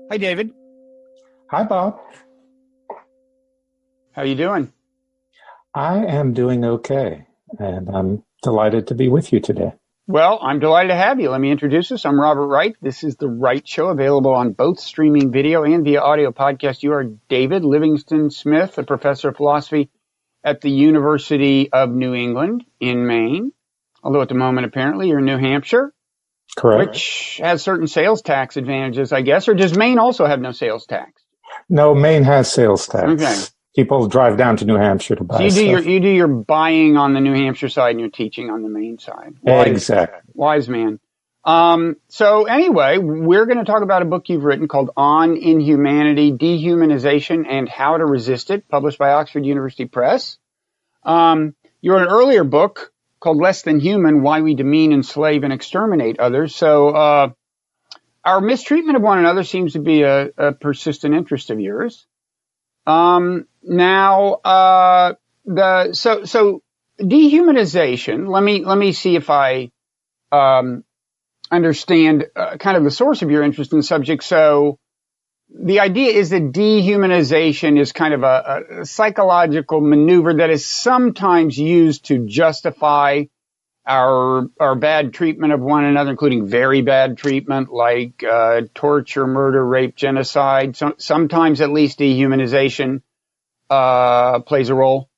Hi, David. Hi, Bob. How are you doing? I am doing okay, and I'm delighted to be with you today. Well, I'm delighted to have you. Let me introduce us. I'm Robert Wright. This is The Wright Show, available on both streaming video and via audio podcast. You are David Livingstone Smith, a professor of philosophy at the University of New England in Maine, although at the moment, apparently, you're in New Hampshire. Correct. Which has certain sales tax advantages, I guess, or does Maine also have no sales tax? No, Maine has sales tax. Okay. People drive down to New Hampshire to buy so stuff. You do your buying on the New Hampshire side and your teaching on the Maine side. Exactly. Wise man. So anyway, we're going to talk about a book you've written called On Inhumanity, Dehumanization, and How to Resist It, published by Oxford University Press. You wrote an earlier book called Less Than Human, Why We Demean, Enslave, and Exterminate Others. So our mistreatment of one another seems to be a persistent interest of yours. So dehumanization, let me see if I understand kind of the source of your interest in the subject. So the idea is that dehumanization is kind of a psychological maneuver that is sometimes used to justify our bad treatment of one another, including very bad treatment like torture, murder, rape, genocide. Sometimes at least dehumanization plays a role.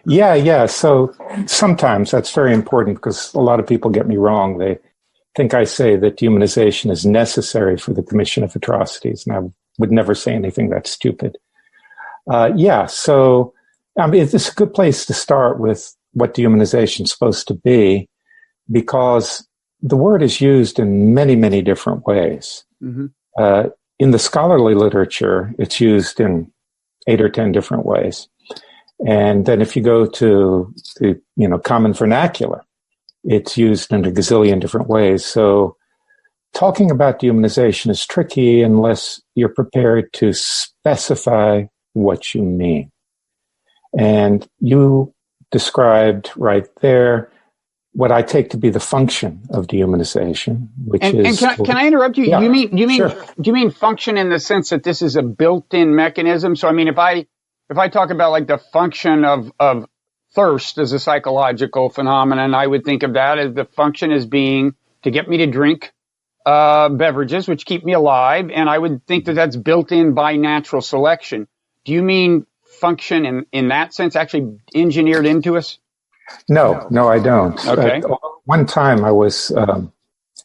Yeah. So sometimes that's very important because a lot of people get me wrong. They think I say that dehumanization is necessary for the commission of atrocities, and I would never say anything that's stupid. So I mean, it's a good place to start with what dehumanization is supposed to be, because the word is used in many, many different ways. Mm-hmm. In the scholarly literature, it's used in 8 or 10 different ways. And then if you go to the common vernacular, it's used in a gazillion different ways. So talking about dehumanization is tricky unless you're prepared to specify what you mean. And you described right there what I take to be the function of dehumanization, which is. And can I interrupt you? Yeah, sure. Do you mean function in the sense that this is a built-in mechanism? So I mean, if I talk about like the function of thirst as a psychological phenomenon, I would think of that as the function as being to get me to drink beverages which keep me alive, and I would think that that's built in by natural selection. Do you mean function in that sense, actually engineered into us? No, I don't. Okay. One time I was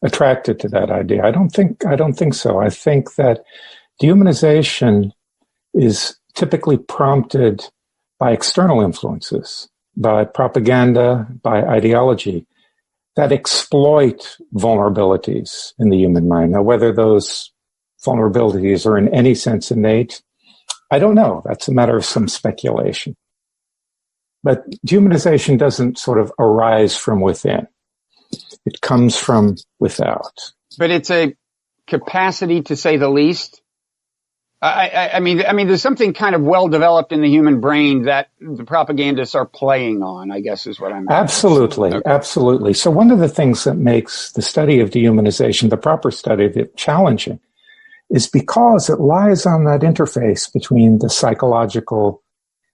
attracted to that idea. I don't think so. I think that dehumanization is typically prompted by external influences, by propaganda, by ideology that exploit vulnerabilities in the human mind. Now, whether those vulnerabilities are in any sense innate, I don't know. That's a matter of some speculation. But dehumanization doesn't sort of arise from within. It comes from without. But it's a capacity, to say the least. I mean, there's something kind of well developed in the human brain that the propagandists are playing on, I guess is what I'm. Absolutely. Okay. Absolutely. So one of the things that makes the study of dehumanization, the proper study of it, challenging is because it lies on that interface between the psychological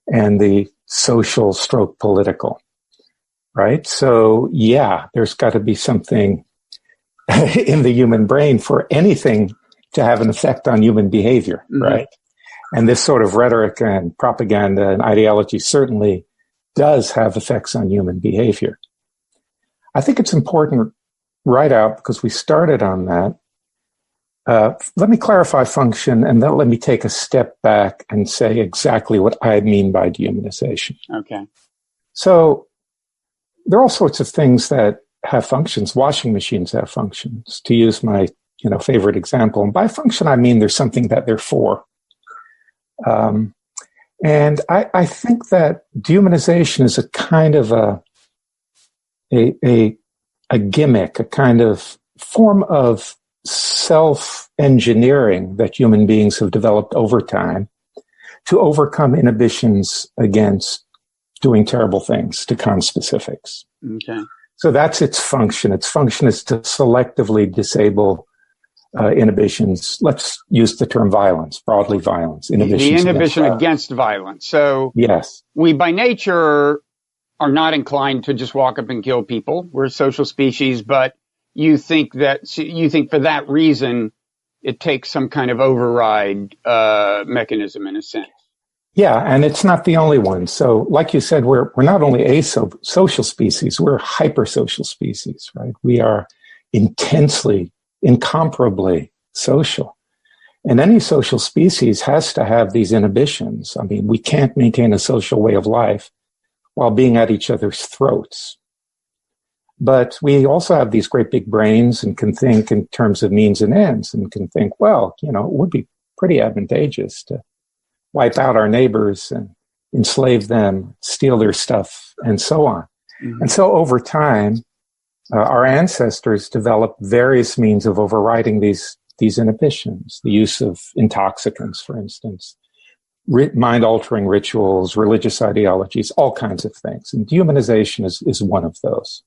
and the social / political, right? So yeah, there's got to be something in the human brain for anything to have an effect on human behavior, mm-hmm. right? And this sort of rhetoric and propaganda and ideology certainly does have effects on human behavior. I think it's important right out, because we started on that. Let me clarify function, and then let me take a step back and say exactly what I mean by dehumanization. Okay. So there are all sorts of things that have functions. Washing machines have functions, to use my favorite example. And by function, I mean there's something that they're for. And I think that dehumanization is a kind of a gimmick, a kind of form of self-engineering that human beings have developed over time to overcome inhibitions against doing terrible things, to conspecifics. Okay. So that's its function. Its function is to selectively disable inhibitions. Let's use the term violence, broadly violence. The inhibition against violence. So yes, we by nature are not inclined to just walk up and kill people. We're a social species, but you think for that reason it takes some kind of override mechanism in a sense. Yeah, and it's not the only one. So, like you said, we're not only a social species, we're a hypersocial species, right? We are intensely, incomparably social. And any social species has to have these inhibitions. I mean, we can't maintain a social way of life while being at each other's throats. But we also have these great big brains and can think in terms of means and ends and can think, well, it would be pretty advantageous to wipe out our neighbors and enslave them, steal their stuff, and so on. Mm-hmm. And so over time, our ancestors developed various means of overriding these inhibitions, the use of intoxicants, for instance, mind-altering rituals, religious ideologies, all kinds of things. And dehumanization is one of those.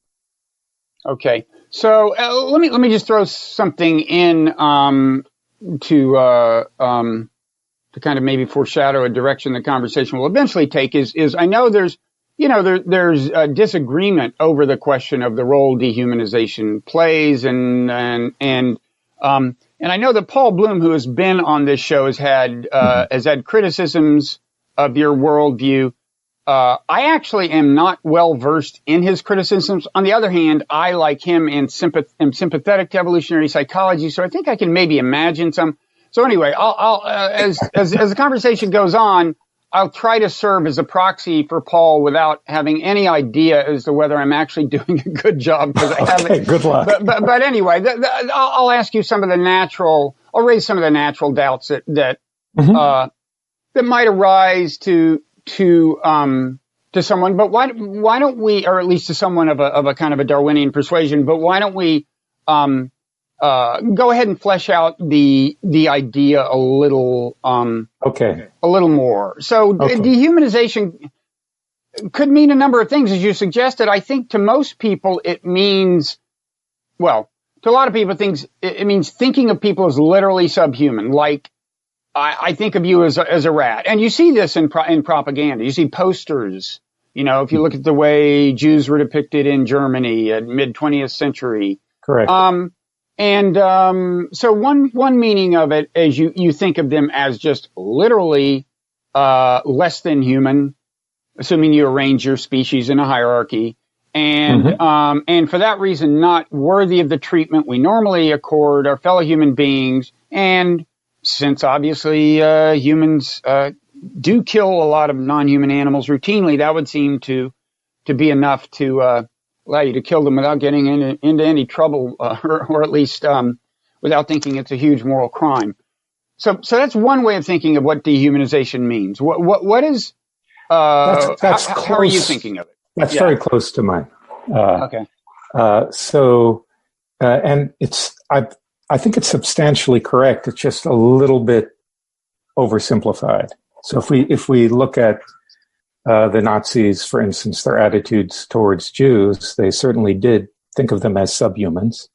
Okay. So let me just throw something in to kind of maybe foreshadow a direction the conversation will eventually take is I know there's a disagreement over the question of the role dehumanization plays and I know that Paul Bloom, who has been on this show, has had criticisms of your worldview. I actually am not well versed in his criticisms. On the other hand, I, like him, am sympathetic to evolutionary psychology, so I think I can maybe imagine some. So anyway, I'll as the conversation goes on, I'll try to serve as a proxy for Paul without having any idea as to whether I'm actually doing a good job, because I haven't. Okay, good luck. But anyway, I'll ask you I'll raise some of the natural doubts that might arise to someone. But why don't we, or at least to someone of a kind of a Darwinian persuasion, but why don't we go ahead and flesh out the idea a little more. So dehumanization could mean a number of things, as you suggested. I think to most people it means, to a lot of people it means thinking of people as literally subhuman. Like I think of you as a rat, and you see this in propaganda. You see posters. If you look at the way Jews were depicted in Germany at mid 20th century. Correct. So one meaning of it is you think of them as just literally less than human, assuming you arrange your species in a hierarchy, and for that reason not worthy of the treatment we normally accord our fellow human beings. And since obviously humans do kill a lot of non-human animals routinely, that would seem to be enough to allow you to kill them without getting into any trouble, or at least without thinking it's a huge moral crime. So that's one way of thinking of what dehumanization means. What is that's how are you thinking of it? That's very close to mine. Okay. And I think it's substantially correct. It's just a little bit oversimplified. So if we look at the Nazis, for instance, their attitudes towards Jews, they certainly did think of them as subhumans,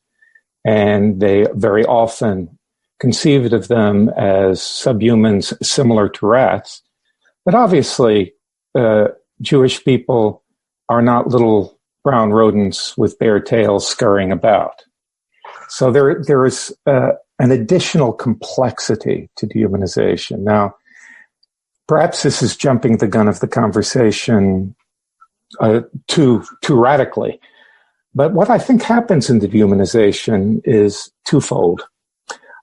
and they very often conceived of them as subhumans similar to rats. But obviously, Jewish people are not little brown rodents with bare tails scurrying about. So there is an additional complexity to dehumanization. Now, perhaps this is jumping the gun of the conversation too radically. But what I think happens in the dehumanization is twofold.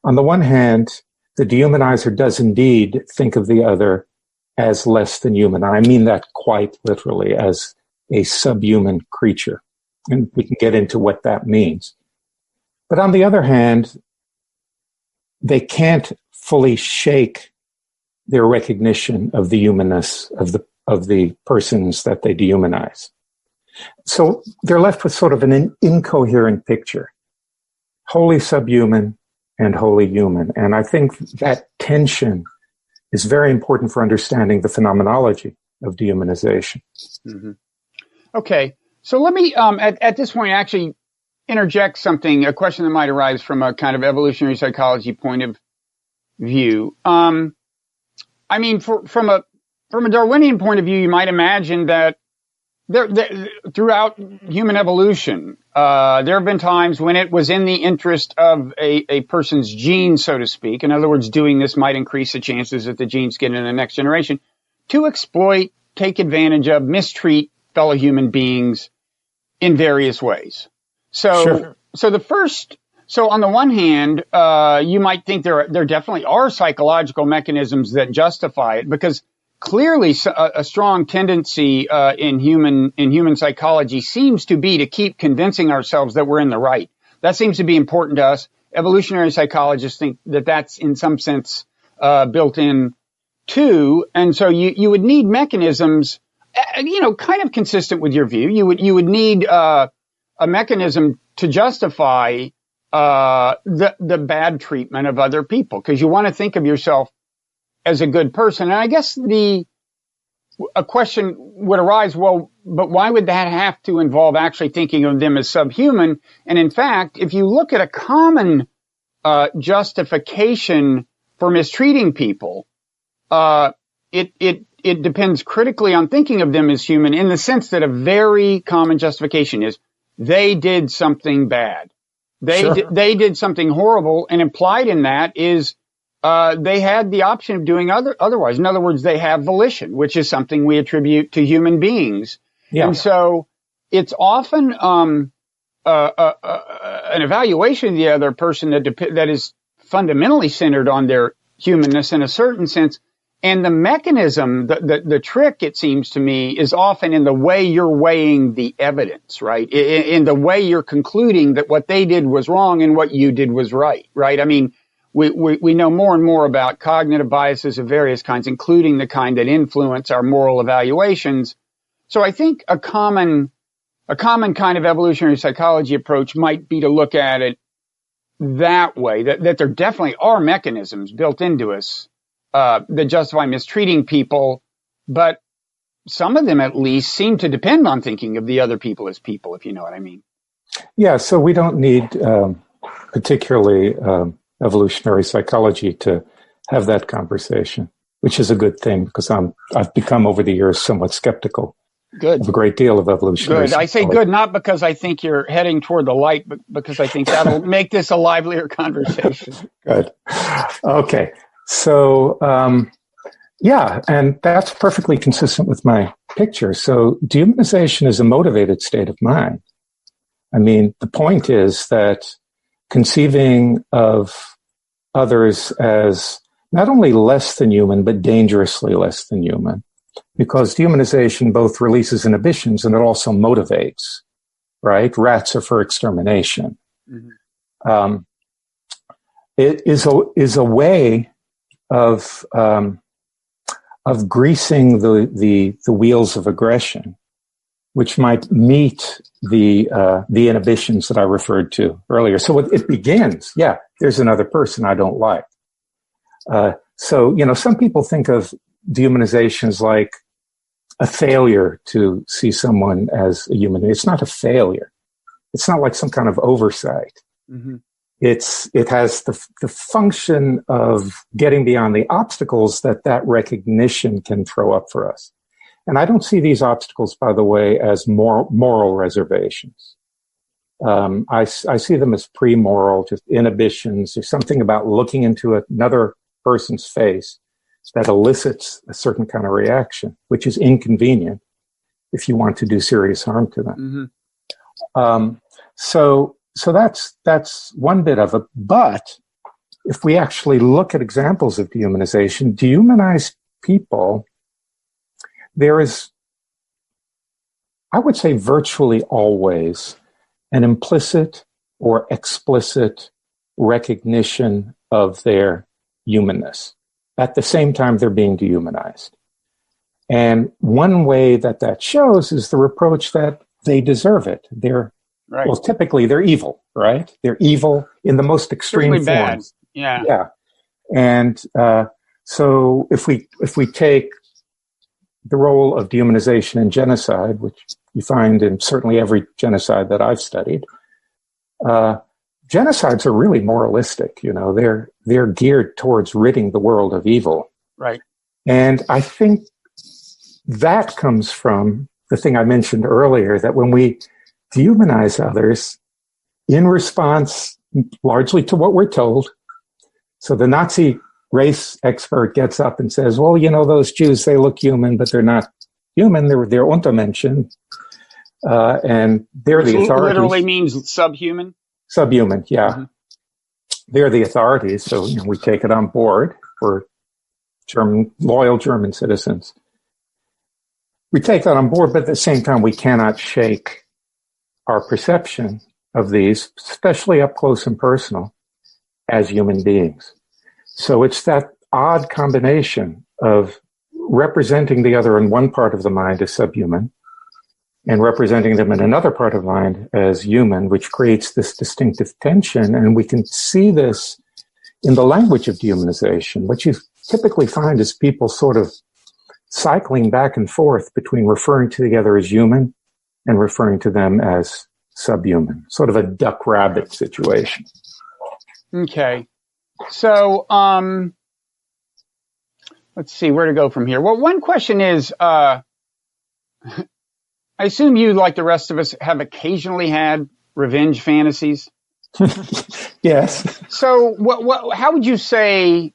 On the one hand, the dehumanizer does indeed think of the other as less than human. I mean that quite literally, as a subhuman creature. And we can get into what that means. But on the other hand, they can't fully shake their recognition of the humanness of the persons that they dehumanize. So they're left with sort of an incoherent picture, wholly subhuman and wholly human. And I think that tension is very important for understanding the phenomenology of dehumanization. Mm-hmm. Okay, so let me, at this point, actually interject something, a question that might arise from a kind of evolutionary psychology point of view. I mean, from a Darwinian point of view, you might imagine that throughout human evolution, there have been times when it was in the interest of a person's genes, so to speak. In other words, doing this might increase the chances that the genes get in the next generation to exploit, take advantage of, mistreat fellow human beings in various ways. So, Sure. So on the one hand, you might think there definitely are psychological mechanisms that justify it, because clearly a strong tendency in human psychology seems to be to keep convincing ourselves that we're in the right. That seems to be important to us. Evolutionary psychologists think that that's in some sense built in too, and so you would need mechanisms, kind of consistent with your view. You would need a mechanism to justify the bad treatment of other people, because you want to think of yourself as a good person. And I guess a question would arise, well, but why would that have to involve actually thinking of them as subhuman? And in fact, if you look at a common justification for mistreating people, it depends critically on thinking of them as human, in the sense that a very common justification is they did something bad. They did something horrible, and implied in that is they had the option of doing otherwise. In other words, they have volition, which is something we attribute to human beings. Yeah. And so it's often an evaluation of the other person that is fundamentally centered on their humanness in a certain sense. And the mechanism, the trick, it seems to me, is often in the way you're weighing the evidence, right? In the way you're concluding that what they did was wrong and what you did was right, right? I mean, we know more and more about cognitive biases of various kinds, including the kind that influence our moral evaluations. So I think a common kind of evolutionary psychology approach might be to look at it that way, that there definitely are mechanisms built into us that justify mistreating people, but some of them at least seem to depend on thinking of the other people as people, if you know what I mean. Yeah, so we don't need particularly evolutionary psychology to have that conversation, which is a good thing, because I've become over the years somewhat skeptical of a great deal of evolutionary psychology. I say good, not because I think you're heading toward the light, but because I think that'll make this a livelier conversation. Good. Okay. So, yeah, and that's perfectly consistent with my picture. So dehumanization is a motivated state of mind. I mean, the point is that conceiving of others as not only less than human, but dangerously less than human, because dehumanization both releases inhibitions and it also motivates, right? Rats are for extermination. Mm-hmm. It is a way of greasing the wheels of aggression, which might meet the inhibitions that I referred to earlier. So it begins, yeah, there's another person I don't like. So, some people think of dehumanization as like a failure to see someone as a human. It's not a failure. It's not like some kind of oversight. Mm-hmm. It has the function of getting beyond the obstacles that recognition can throw up for us. And I don't see these obstacles, by the way, as moral reservations. I see them as pre-moral, just inhibitions. There's something about looking into another person's face that elicits a certain kind of reaction, which is inconvenient if you want to do serious harm to them. Mm-hmm. So that's one bit of it. But if we actually look at examples of dehumanization, dehumanized people, there is, I would say, virtually always an implicit or explicit recognition of their humanness. At the same time, they're being dehumanized. And one way that shows is the reproach that they deserve it. Right. Well, typically they're evil, right? They're evil in the most extreme forms. Yeah. Yeah. And so if we take the role of dehumanization in genocide, which you find in certainly every genocide that I've studied, genocides are really moralistic. You know, they're geared towards ridding the world of evil. Right. And I think that comes from the thing I mentioned earlier, that when we dehumanize others in response largely to what we're told. So the Nazi race expert gets up and says, well, you know, those Jews, they look human, but they're not human. They're Untermenschen. And they're the authorities. Literally means subhuman? Subhuman, yeah. Mm-hmm. They're the authorities, so you know, we take it on board. We're loyal German citizens. We take that on board, but at the same time, we cannot shake our perception of these, especially up close and personal, as human beings. So it's that odd combination of representing the other in one part of the mind as subhuman and representing them in another part of the mind as human, which creates this distinctive tension. And we can see this in the language of dehumanization. What you typically find is people sort of cycling back and forth between referring to the other as human and referring to them as subhuman, sort of a duck-rabbit situation. Okay. So, let's see where to go from here. Well, one question is, I assume you, like the rest of us, have occasionally had revenge fantasies. Yes. So, how would you say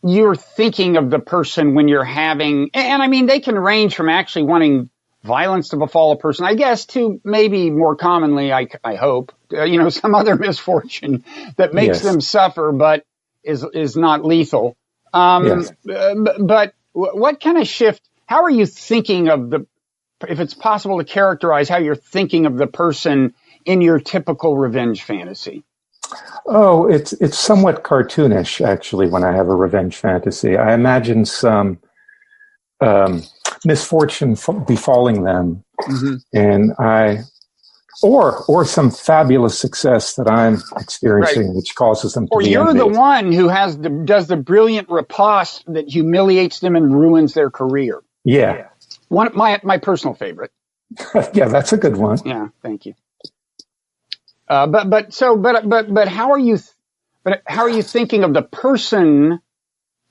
you're thinking of the person when you're having, and I mean, they can range from actually wanting violence to befall a person, I guess, to maybe more commonly, I hope, some other misfortune that makes them suffer, but is not lethal. Yes. But what kind of shift, how are you thinking of if it's possible to characterize how you're thinking of the person in your typical revenge fantasy? Oh, it's somewhat cartoonish, actually, when I have a revenge fantasy. I imagine some misfortune befalling them, mm-hmm. and or some fabulous success that I'm experiencing, right. which causes them to or be you're envious. The one who does the brilliant riposte that humiliates them and ruins their career. Yeah. One my personal favorite. Yeah, that's a good one. Yeah, thank you. But how are you? But how are you thinking of the person,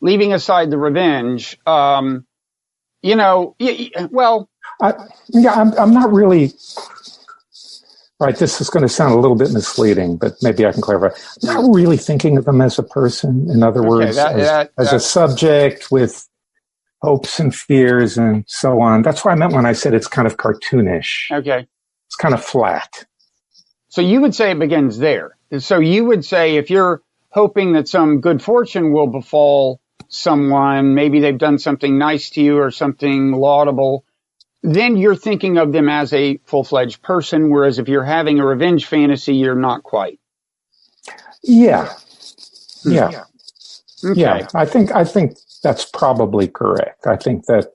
leaving aside the revenge? I'm not really. Right, this is going to sound a little bit misleading, but maybe I can clarify. I'm not really thinking of them as a person. In other words, as a subject with hopes and fears and so on. That's what I meant when I said it's kind of cartoonish. Okay. It's kind of flat. So you would say it begins there. So you would say if you're hoping that some good fortune will befall someone, maybe they've done something nice to you or something laudable, then you're thinking of them as a full-fledged person, whereas if you're having a revenge fantasy, you're not quite. Yeah. Yeah. Okay. Yeah. I think that's probably correct. I think that,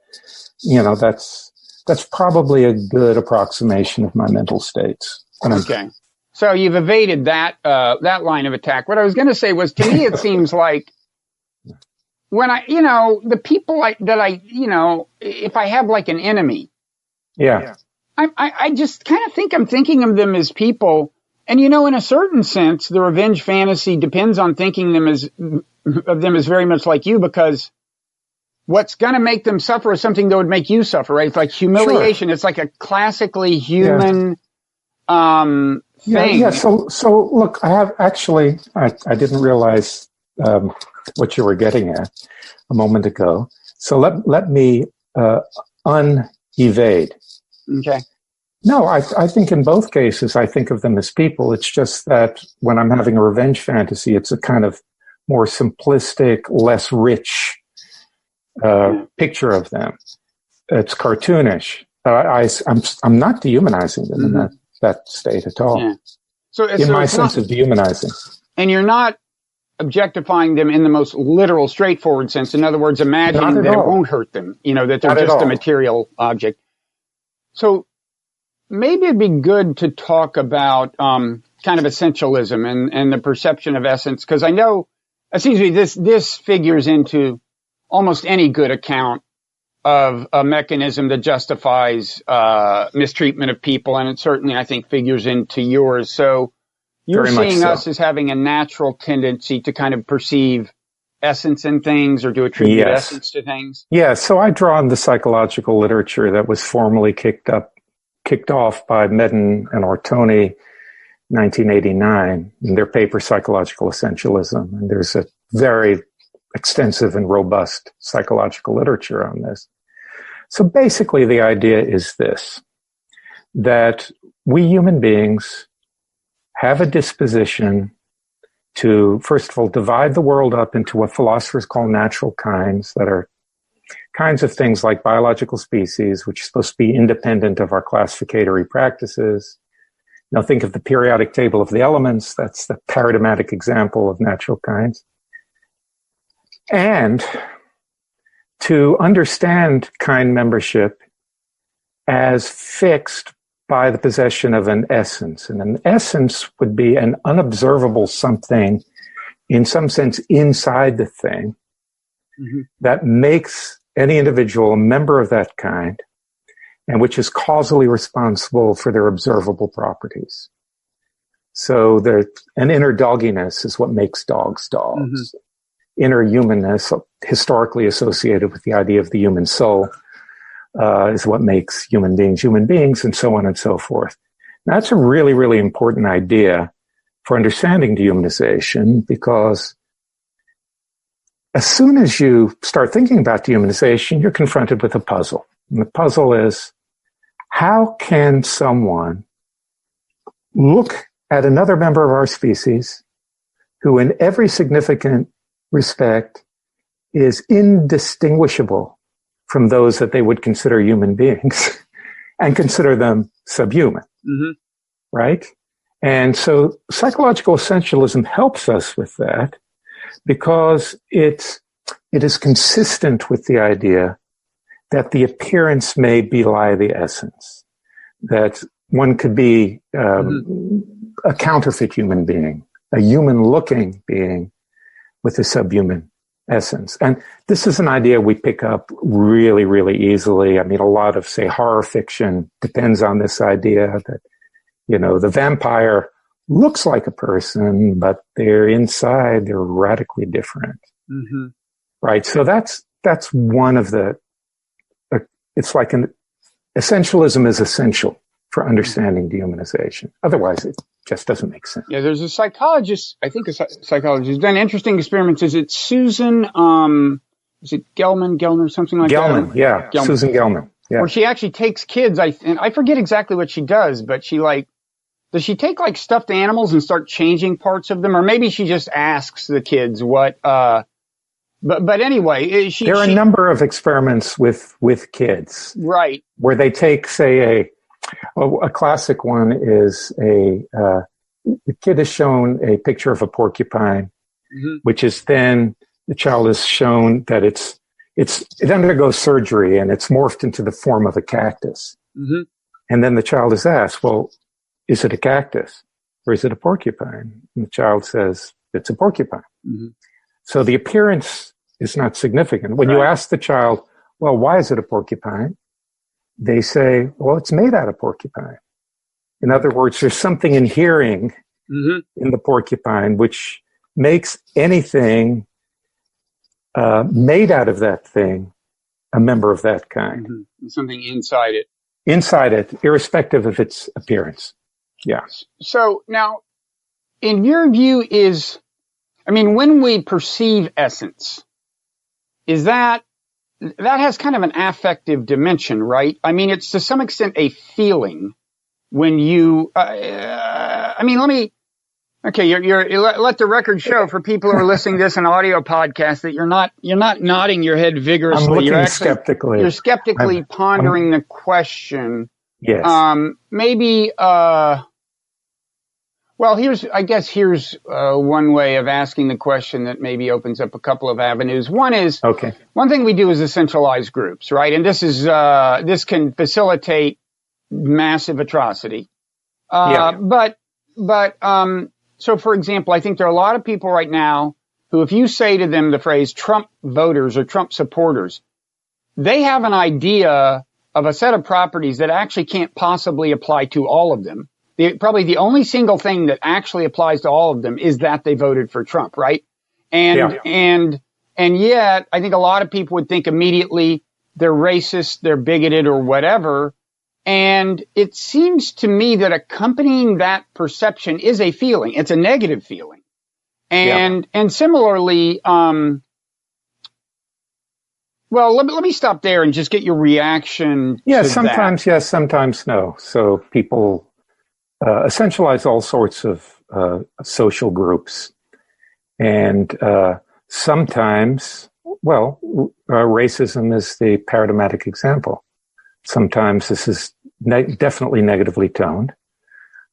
that's probably a good approximation of my mental states. Okay. So you've evaded that line of attack. What I was going to say was, to me, it seems like when the people if I have like an enemy, yeah, I just kind of think I'm thinking of them as people. And, in a certain sense, the revenge fantasy depends on thinking of them as very much like you, because what's going to make them suffer is something that would make you suffer, right? It's like humiliation. Sure. It's like a classically human thing. Yeah. So look, I have actually, I didn't realize what you were getting at a moment ago. So let me unevade. Okay. No, I think in both cases, I think of them as people. It's just that when I'm having a revenge fantasy, it's a kind of more simplistic, less rich picture of them. It's cartoonish. I'm not dehumanizing them in that state at all. Yeah. So in my sense of dehumanizing. And you're not objectifying them in the most literal, straightforward sense. In other words, imagining that it won't hurt them, that they're just a material object. So maybe it'd be good to talk about kind of essentialism and the perception of essence, because I know, it seems to me this figures into almost any good account of a mechanism that justifies mistreatment of people, and it certainly, I think, figures into yours. So, You're very much seeing so. us as having a natural tendency to kind of perceive essence in things or to attribute Yes. essence to things. Yeah, so I draw on the psychological literature that was formally kicked off by Medin and Ortoni, 1989, in their paper Psychological Essentialism. And there's a very extensive and robust psychological literature on this. So basically the idea is this, that we human beings have a disposition to, first of all, divide the world up into what philosophers call natural kinds, that are kinds of things like biological species, which are supposed to be independent of our classificatory practices. Now think of the periodic table of the elements. That's the paradigmatic example of natural kinds. And to understand kind membership as fixed by the possession of an essence. And an essence would be an unobservable something, in some sense, inside the thing, that makes any individual a member of that kind, and which is causally responsible for their observable properties. So an inner dogginess is what makes dogs dogs. Inner humanness, historically associated with the idea of the human soul, is what makes human beings, and so on and so forth. Now, that's a really, really important idea for understanding dehumanization, because as soon as you start thinking about dehumanization, you're confronted with a puzzle. And the puzzle is, how can someone look at another member of our species who in every significant respect is indistinguishable from those that they would consider human beings and consider them subhuman, right? And so psychological essentialism helps us with that, because it is consistent with the idea that the appearance may belie the essence, that one could be a counterfeit human being, a human-looking being with a subhuman essence. And this is an idea we pick up really, really easily. I mean, a lot of, say, horror fiction depends on this idea that, you know, the vampire looks like a person, but they're radically different. Right? So that's one of the, it's like essentialism is essential for understanding dehumanization. Otherwise, it just doesn't make sense. Yeah, there's a psychologist, I think a psychologist, who's done interesting experiments. Is it Susan, is it Gellner, something like that? Gelman. Susan Gellman. Yeah. Where she actually takes kids, and I forget exactly what she does, but does she take like stuffed animals and start changing parts of them? Or maybe she just asks the kids what, but anyway, there are a number of experiments with kids. Right. Where they take, say, a classic one is the kid is shown a picture of a porcupine, which is then the child is shown that it undergoes surgery and it's morphed into the form of a cactus. And then the child is asked, well, is it a cactus or is it a porcupine? And the child says, it's a porcupine. So the appearance is not significant. When you ask the child, well, why is it a porcupine? They say, well, it's made out of porcupine. In other words, there's something inhering in the porcupine which makes anything made out of that thing a member of that kind. Something inside it. Inside it, irrespective of its appearance. Yeah. So now, in your view, when we perceive essence, is that has kind of an affective dimension, right? I mean, it's to some extent a feeling when you, let the record show for people who are listening to this in audio podcast that you're not nodding your head vigorously. I'm looking skeptically. You're skeptically pondering the question. Yes. Here's one way of asking the question that maybe opens up a couple of avenues. One is, one thing we do is essentialize groups, right? And this can facilitate massive atrocity. So for example, I think there are a lot of people right now who, if you say to them the phrase Trump voters or Trump supporters, they have an idea of a set of properties that actually can't possibly apply to all of them. probably the only single thing that actually applies to all of them is that they voted for Trump, right? And yet I think a lot of people would think immediately they're racist, they're bigoted or whatever. And it seems to me that accompanying that perception is a feeling. It's a negative feeling. And similarly, well, let me stop there and just get your reaction. Yeah, sometimes yes, sometimes no. So people essentialize all sorts of social groups. And sometimes, well, racism is the paradigmatic example. Sometimes this is definitely negatively toned.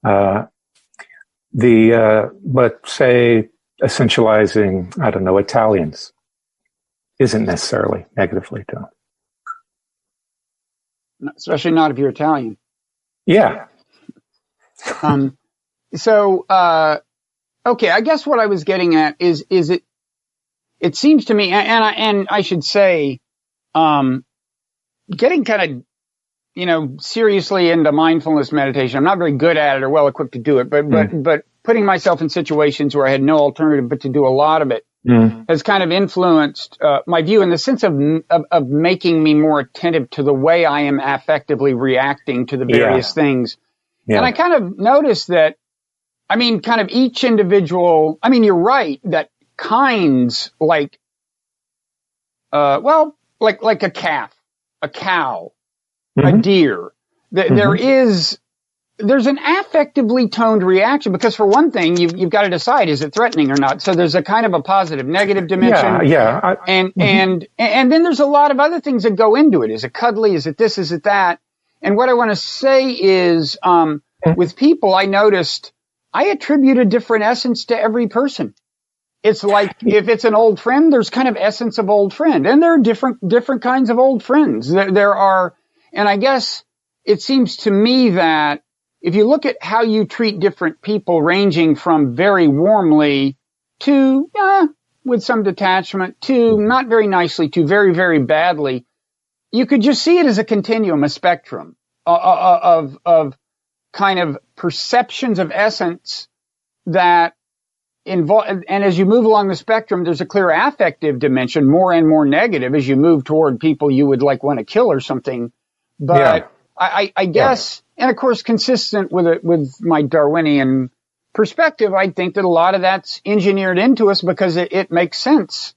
But say essentializing, I don't know, Italians isn't necessarily negatively toned. Especially not if you're Italian. Yeah. Okay, I guess what I was getting at is it seems to me, and I should say, getting kind of, seriously into mindfulness meditation. I'm not very good at it or well equipped to do it, but putting myself in situations where I had no alternative but to do a lot of it has kind of influenced my view in the sense of making me more attentive to the way I am affectively reacting to the various things. Yeah. And I kind of noticed that, kind of each individual, you're right that kinds like a calf, a cow, a deer, there's an affectively toned reaction because for one thing, you've got to decide, is it threatening or not? So there's a kind of a positive, negative dimension. Yeah. And then there's a lot of other things that go into it. Is it cuddly? Is it this? Is it that? And what I want to say is, with people, I noticed I attribute a different essence to every person. It's like if it's an old friend, there's kind of essence of old friend, and there are different kinds of old friends. There are, and I guess it seems to me that if you look at how you treat different people, ranging from very warmly to with some detachment to not very nicely to very, very badly, you could just see it as a continuum, a spectrum of kind of perceptions of essence that involve. And as you move along the spectrum, there's a clear affective dimension, more and more negative as you move toward people you would like want to kill or something. But I guess, and of course, consistent with my Darwinian perspective, I think that a lot of that's engineered into us because it makes sense.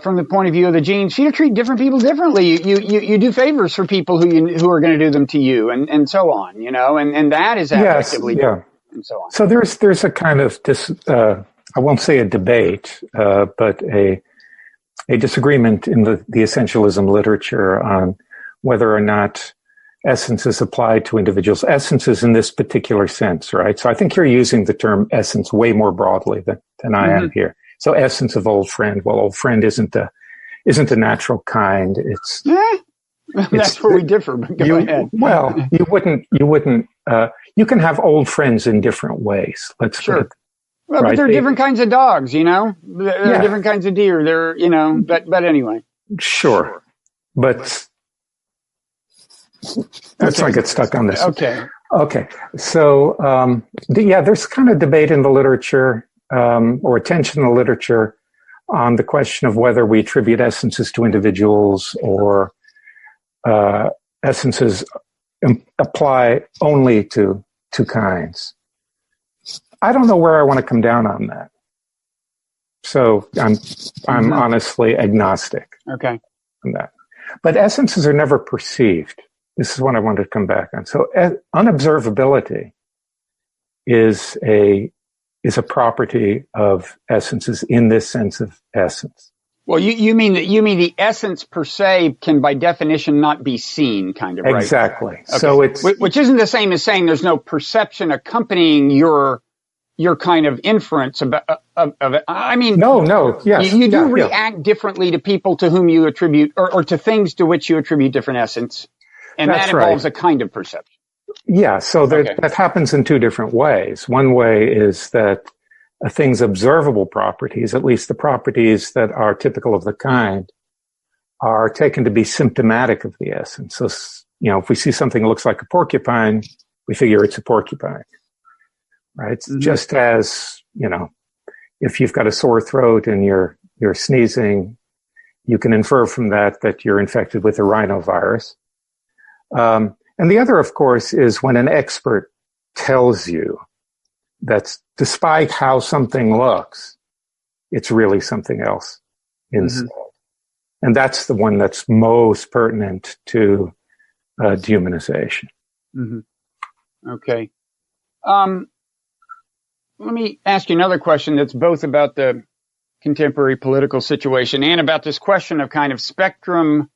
From the point of view of the genes, you treat different people differently. You do favors for people who are going to do them to you, and so on, and that is affectively and so on. So there's a kind of I won't say a debate, but a disagreement in the essentialism literature on whether or not essence is applied to individuals. Essences in this particular sense, right? So I think you're using the term essence way more broadly than I am here. So essence of old friend. Well, old friend isn't a natural kind. It's that's where we differ. But go ahead. Well, you wouldn't. You can have old friends in different ways. Sure. Well, but there are different kinds of dogs. There are different kinds of deer. But anyway. Sure. But let's not get stuck on this. Okay. So there's kind of debate in the literature. Or attention in the literature on the question of whether we attribute essences to individuals or essences apply only to two kinds. I don't know where I want to come down on that. So I'm honestly agnostic. Okay. On that. But essences are never perceived. This is what I wanted to come back on. So unobservability is a property of essences in this sense of essence. Well, you mean the essence per se can by definition not be seen, kind of, right? Exactly. Okay. So which isn't the same as saying there's no perception accompanying your kind of inference of it. No. Yes. You do react differently to people to whom you attribute or to things to which you attribute different essence. And that involves a kind of perception. Yeah, so that happens in two different ways. One way is that a thing's observable properties, at least the properties that are typical of the kind, are taken to be symptomatic of the essence. So, if we see something that looks like a porcupine, we figure it's a porcupine, right? Mm-hmm. Just as, if you've got a sore throat and you're sneezing, you can infer from that you're infected with a rhinovirus. And the other, of course, is when an expert tells you that despite how something looks, it's really something else instead. Mm-hmm. And that's the one that's most pertinent to dehumanization. Mm-hmm. Okay. Let me ask you another question that's both about the contemporary political situation and about this question of kind of spectrum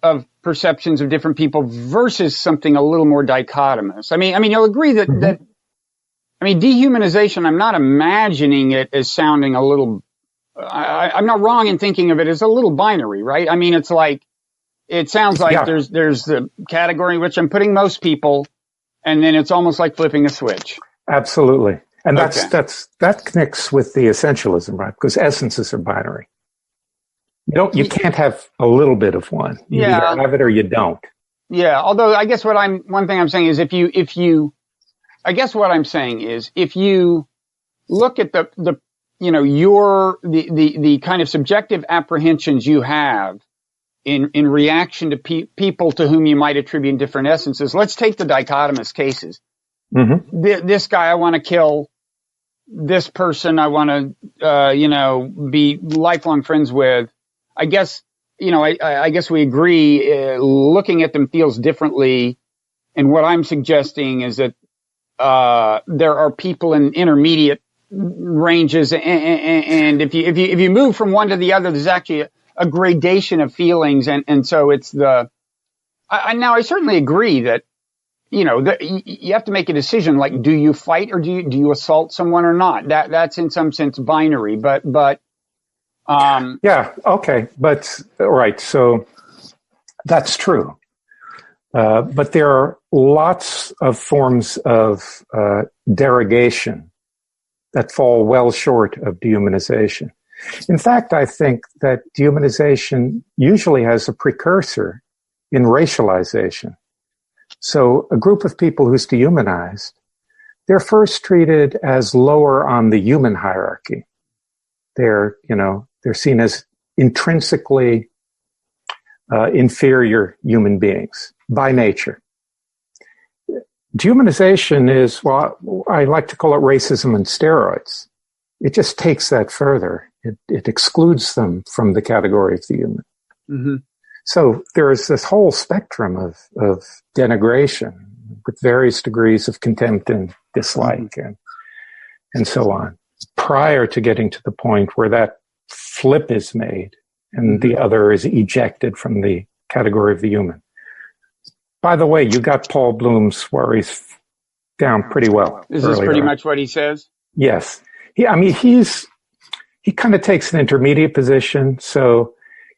of perceptions of different people versus something a little more dichotomous. I mean, you'll agree that, mm-hmm. Dehumanization, I'm not imagining it as sounding a little, I'm not wrong in thinking of it as a little binary, right? I mean, it sounds like there's the category in which I'm putting most people, and then it's almost like flipping a switch. Absolutely. And that connects with the essentialism, right? Because essences are binary. You can't have a little bit of one. You either have it or you don't. Yeah. Although I guess one thing I'm saying is if you look at the kind of subjective apprehensions you have in reaction to people to whom you might attribute different essences. Let's take the dichotomous cases. Mm-hmm. This guy I want to kill. This person I want to, be lifelong friends with. I guess, I guess we agree, looking at them feels differently. And what I'm suggesting is that, there are people in intermediate ranges. And if you move from one to the other, there's actually a gradation of feelings. And so it's I certainly agree that, you have to make a decision, like, do you fight or do you assault someone or not? That's in some sense binary, but yeah, okay. But, right. So that's true. But there are lots of forms of, derogation that fall well short of dehumanization. In fact, I think that dehumanization usually has a precursor in racialization. So a group of people who's dehumanized, they're first treated as lower on the human hierarchy. They're seen as intrinsically inferior human beings by nature. Dehumanization is, I like to call it racism on steroids. It just takes that further. It excludes them from the category of the human. Mm-hmm. So there is this whole spectrum of denigration with various degrees of contempt and dislike mm-hmm. and so on, prior to getting to the point where that flip is made and mm-hmm. the other is ejected from the category of the human. By the way, you got Paul Bloom's worries down pretty well. Is this pretty much what he says? Yes. He kind of takes an intermediate position. So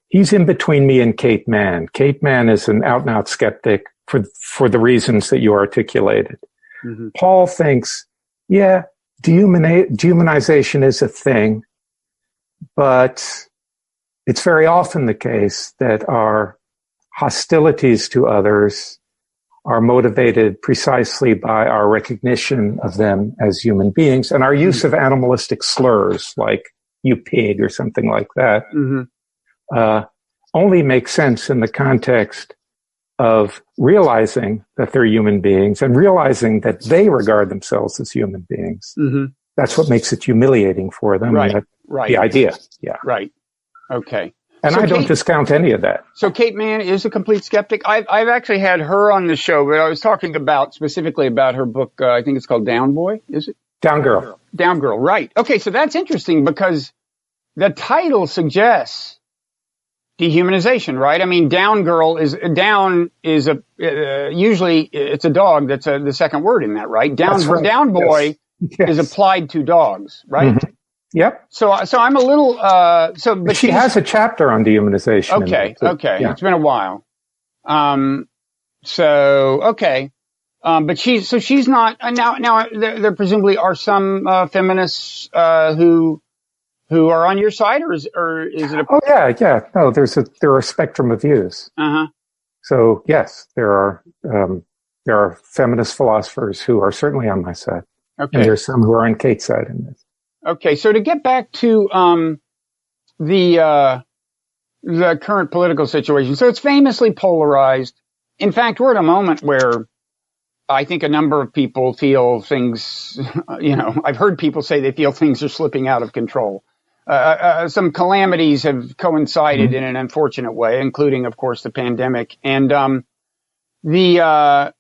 he's in between me and Kate Mann. Kate Mann is an out-and-out skeptic for the reasons that you articulated. Mm-hmm. Paul thinks, dehumanization is a thing, but it's very often the case that our hostilities to others are motivated precisely by our recognition of them as human beings and our use of animalistic slurs like you pig or something like that. Mm-hmm. Only makes sense in the context of realizing that they're human beings and realizing that they regard themselves as human beings. Mm-hmm. That's what makes it humiliating for them. Right. The idea. Yeah. Right. Okay. And so I don't discount any of that. So Kate Mann is a complete skeptic. I've actually had her on the show, but I was talking specifically about her book. I think it's called Down Boy. Is it? Down Girl. Down Girl. Right. Okay. So that's interesting because the title suggests dehumanization, right? I mean, down is usually it's a dog. That's the second word in that, right? Down boy yes. is applied to dogs, right? Mm-hmm. Yep. So I'm a little, but she has a chapter on dehumanization. Okay. Yeah. It's been a while. But she's not, now there presumably are some, feminists, who are on your side or is it Oh, yeah. No, there are a spectrum of views. Uh-huh. So yes, there There are feminist philosophers who are certainly on my side. Okay. And there's some who are on Kate's side in this. Okay. So to get back to the current political situation. So it's famously polarized. In fact, we're at a moment where I think a number of people feel things, I've heard people say they feel things are slipping out of control. Some calamities have coincided in an unfortunate way, including, of course, the pandemic. And, and I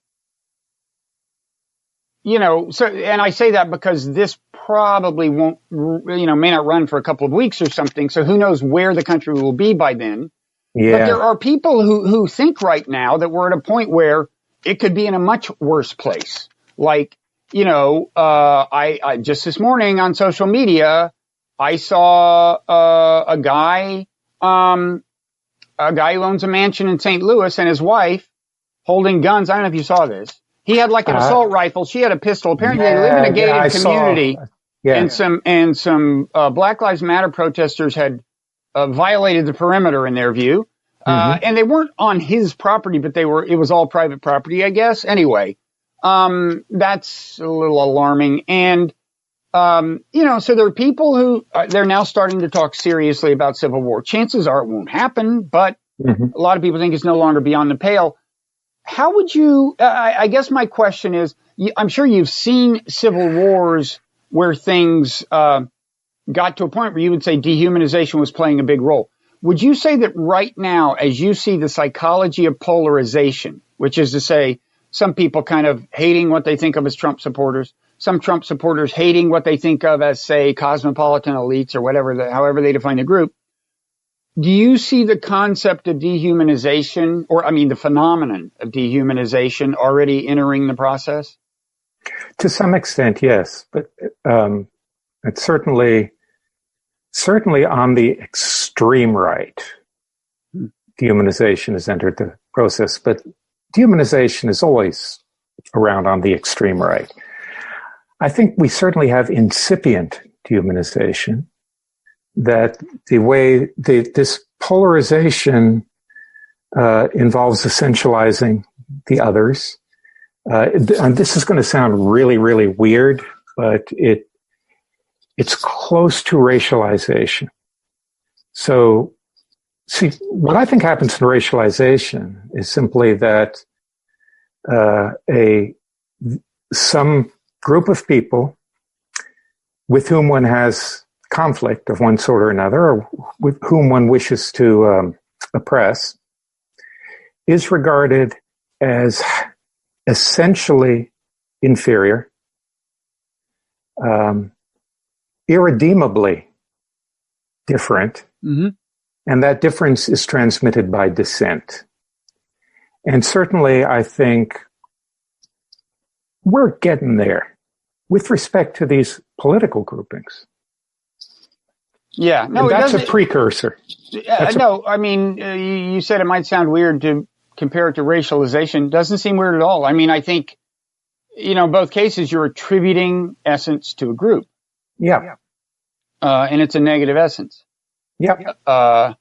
say that because this probably won't, may not run for a couple of weeks or something. So who knows where the country will be by then. Yeah. But there are people who think right now that we're at a point where it could be in a much worse place. Like, I just this morning on social media, I saw a guy who owns a mansion in St. Louis and his wife holding guns. I don't know if you saw this. He had like an assault rifle. She had a pistol. Apparently they live in a gated community. And some Black Lives Matter protesters had violated the perimeter in their view. And they weren't on his property, but it was all private property, I guess. Anyway, that's a little alarming. And, so there are people who they're now starting to talk seriously about civil war. Chances are it won't happen, but a lot of people think it's no longer beyond the pale. How would you, I guess my question is, I'm sure you've seen civil wars where things, got to a point where you would say dehumanization was playing a big role. Would you say that right now, as you see the psychology of polarization, which is to say some people kind of hating what they think of as Trump supporters, some Trump supporters hating what they think of as, say, cosmopolitan elites or whatever, however they define the group, do you see the concept of dehumanization, the phenomenon of dehumanization already entering the process? To some extent, yes. But it's certainly on the extreme right, dehumanization has entered the process. But dehumanization is always around on the extreme right. I think we certainly have incipient dehumanization, that the way this polarization involves essentializing the others. And this is going to sound really, really weird, but it's close to racialization. So, see, what I think happens in racialization is simply that some group of people with whom one has conflict of one sort or another, or with whom one wishes to oppress, is regarded as essentially inferior, irredeemably different, and that difference is transmitted by descent. And certainly, I think we're getting there with respect to these political groupings. Yeah, no, that's a precursor. You said it might sound weird to compare it to racialization. It doesn't seem weird at all. I mean, I think, in both cases, you're attributing essence to a group. Yeah. And it's a negative essence. Yeah.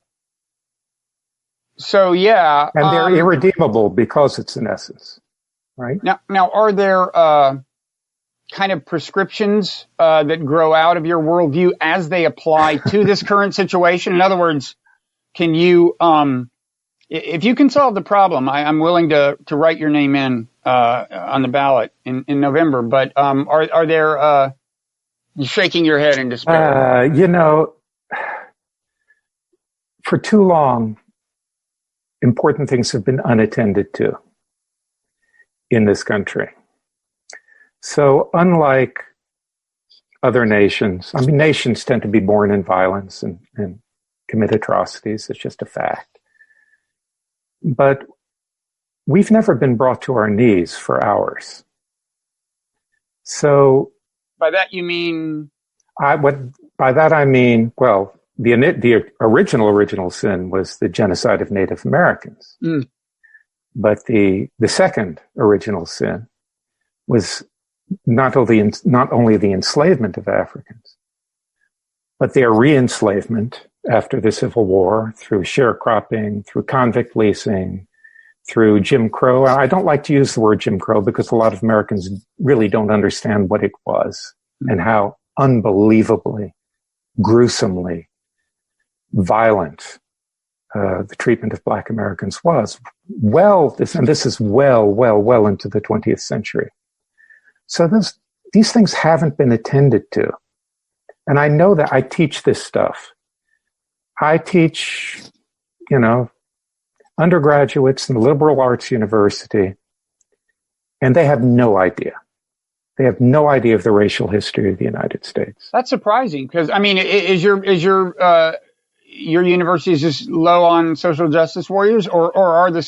So, yeah. And they're irredeemable because it's an essence, right? Now, are there kind of prescriptions that grow out of your worldview as they apply to this current situation? In other words, can you, if you can solve the problem, I'm willing to write your name in on the ballot in November. But are there you're shaking your head in despair? For too long, important things have been unattended to in this country. So unlike other nations, nations tend to be born in violence and commit atrocities. It's just a fact. But we've never been brought to our knees for hours. So by that you mean? By that I mean, well, the original sin was the genocide of Native Americans. But the second original sin was not only the enslavement of Africans, but their re-enslavement after the Civil War through sharecropping, through convict leasing, through Jim Crow. I don't like to use the word Jim Crow because a lot of Americans really don't understand what it was and how unbelievably, gruesomely violent the treatment of Black Americans was. This is well into the 20th century. So these things haven't been attended to. And I know that I teach this stuff. I teach, undergraduates in the liberal arts university, and they have no idea. They have no idea of the racial history of the United States. That's surprising because, is your university is just low on social justice warriors, or are the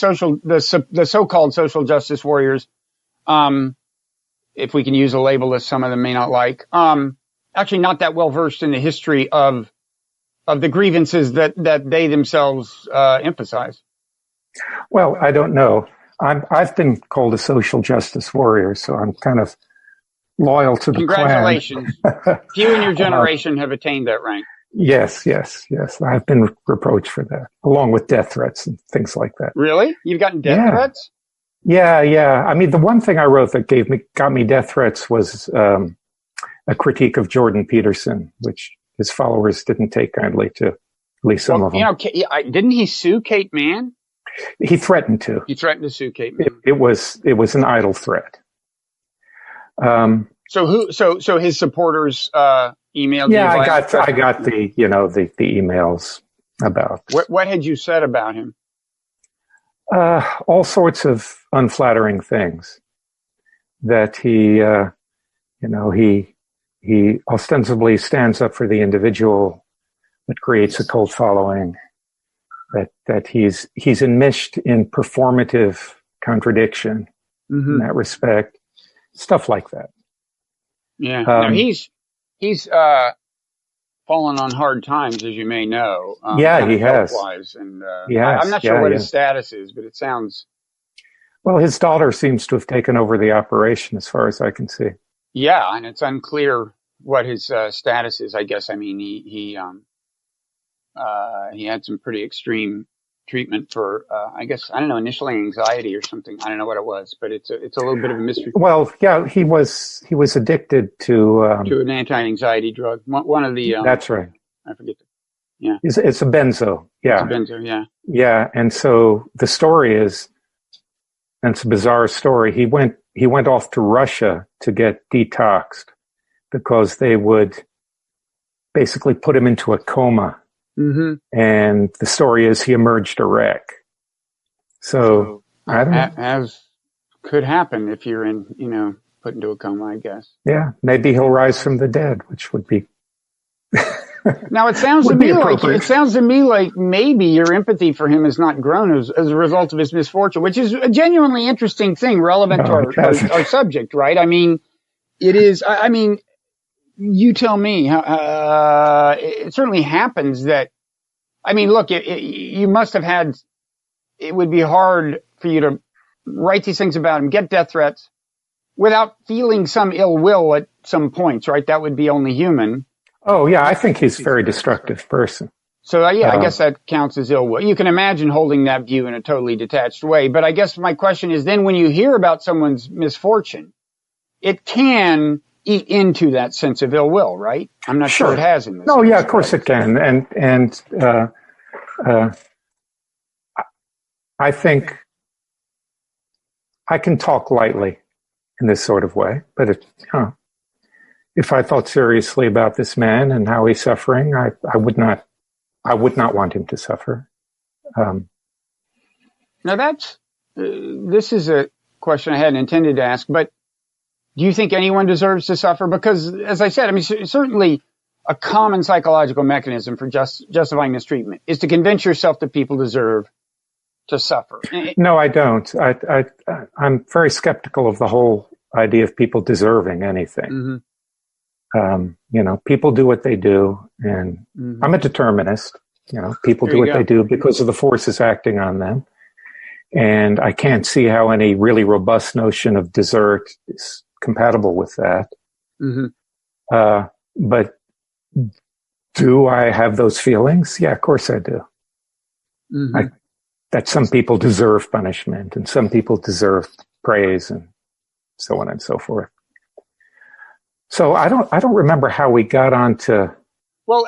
so-called social justice warriors, if we can use a label that some of them may not like, actually not that well versed in the history of the grievances that they themselves emphasize? Well, I don't know. I've been called a social justice warrior, so I'm kind of loyal to the Congratulations. Few in your generation have attained that rank. Yes. I've been reproached for that, along with death threats and things like that. Really? You've gotten death threats? Yeah. The one thing I wrote that got me death threats was a critique of Jordan Peterson, which his followers didn't take kindly to, at least some of them. Didn't he sue Kate Mann? He threatened to. He threatened to sue Kate Mann. It was an idle threat. So his supporters emailed you? Yeah, I got the emails about. What had you said about him? All sorts of unflattering things. That he ostensibly stands up for the individual, but creates a cult following. That he's enmeshed in performative contradiction in that respect. Stuff like that. Yeah. Now he's fallen on hard times, as you may know. He has. And I'm not sure what his status is, but it sounds. Well, his daughter seems to have taken over the operation, as far as I can see. Yeah, and it's unclear what his status is. I guess. He had some pretty extreme treatment for, initially anxiety or something. I don't know what it was, but it's a little bit of a mystery. Well, yeah, he was addicted to an anti-anxiety drug. One of the that's right. I forget. Yeah, it's a benzo. Yeah, it's a benzo. Yeah, yeah. And so the story is, and it's a bizarre story. He went off to Russia to get detoxed because they would basically put him into a coma. Mm-hmm. And the story is he emerged a wreck. So I don't know. As could happen if you're put into a coma, I guess. Yeah, maybe he'll rise from the dead, which would be. Now it sounds to me like maybe your empathy for him has not grown as a result of his misfortune, which is a genuinely interesting thing relevant to our subject, right? It is. You tell me how, it certainly happens that, look, you must have had, it would be hard for you to write these things about him, get death threats without feeling some ill will at some points, right? That would be only human. Oh yeah. I think he's a very destructive person. So I guess that counts as ill will. You can imagine holding that view in a totally detached way. But I guess my question is then when you hear about someone's misfortune, it can eat into that sense of ill will, right? I'm not sure it has in this. No, yeah, of course it can. And I think I can talk lightly in this sort of way, but if I thought seriously about this man and how he's suffering, I would not want him to suffer. Now this is a question I hadn't intended to ask, but do you think anyone deserves to suffer? Because, as I said, certainly a common psychological mechanism for justifying mistreatment is to convince yourself that people deserve to suffer. No, I don't. I'm very skeptical of the whole idea of people deserving anything. Mm-hmm. People do what they do, and I'm a determinist. People do what they do because of the forces acting on them. And I can't see how any really robust notion of desert is compatible with that. Mm-hmm. But do I have those feelings? Yeah, of course I do. Mm-hmm. that some people deserve punishment and some people deserve praise and so on and so forth. So I don't remember how we got onto. Well,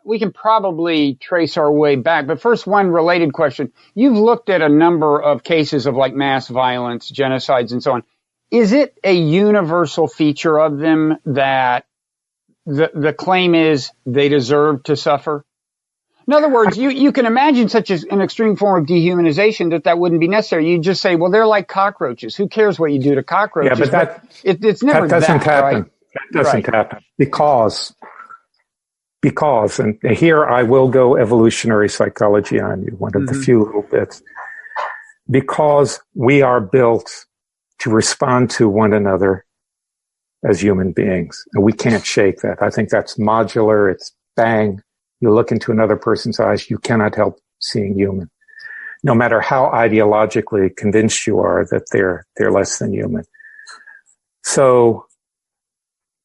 we can probably trace our way back, but first, one related question. You've looked at a number of cases of like mass violence, genocides, and so on. Is it a universal feature of them that the claim is they deserve to suffer? In other words, you can imagine such an extreme form of dehumanization that wouldn't be necessary. You just say, well, they're like cockroaches. Who cares what you do to cockroaches? Yeah, but it's never that doesn't happen. Right? That doesn't happen because, and here I will go evolutionary psychology on you, one of the few little bits, because we are built to respond to one another as human beings, and we can't shake that. I think that's modular. It's bang. You look into another person's eyes, you cannot help seeing human, no matter how ideologically convinced you are that they're less than human. So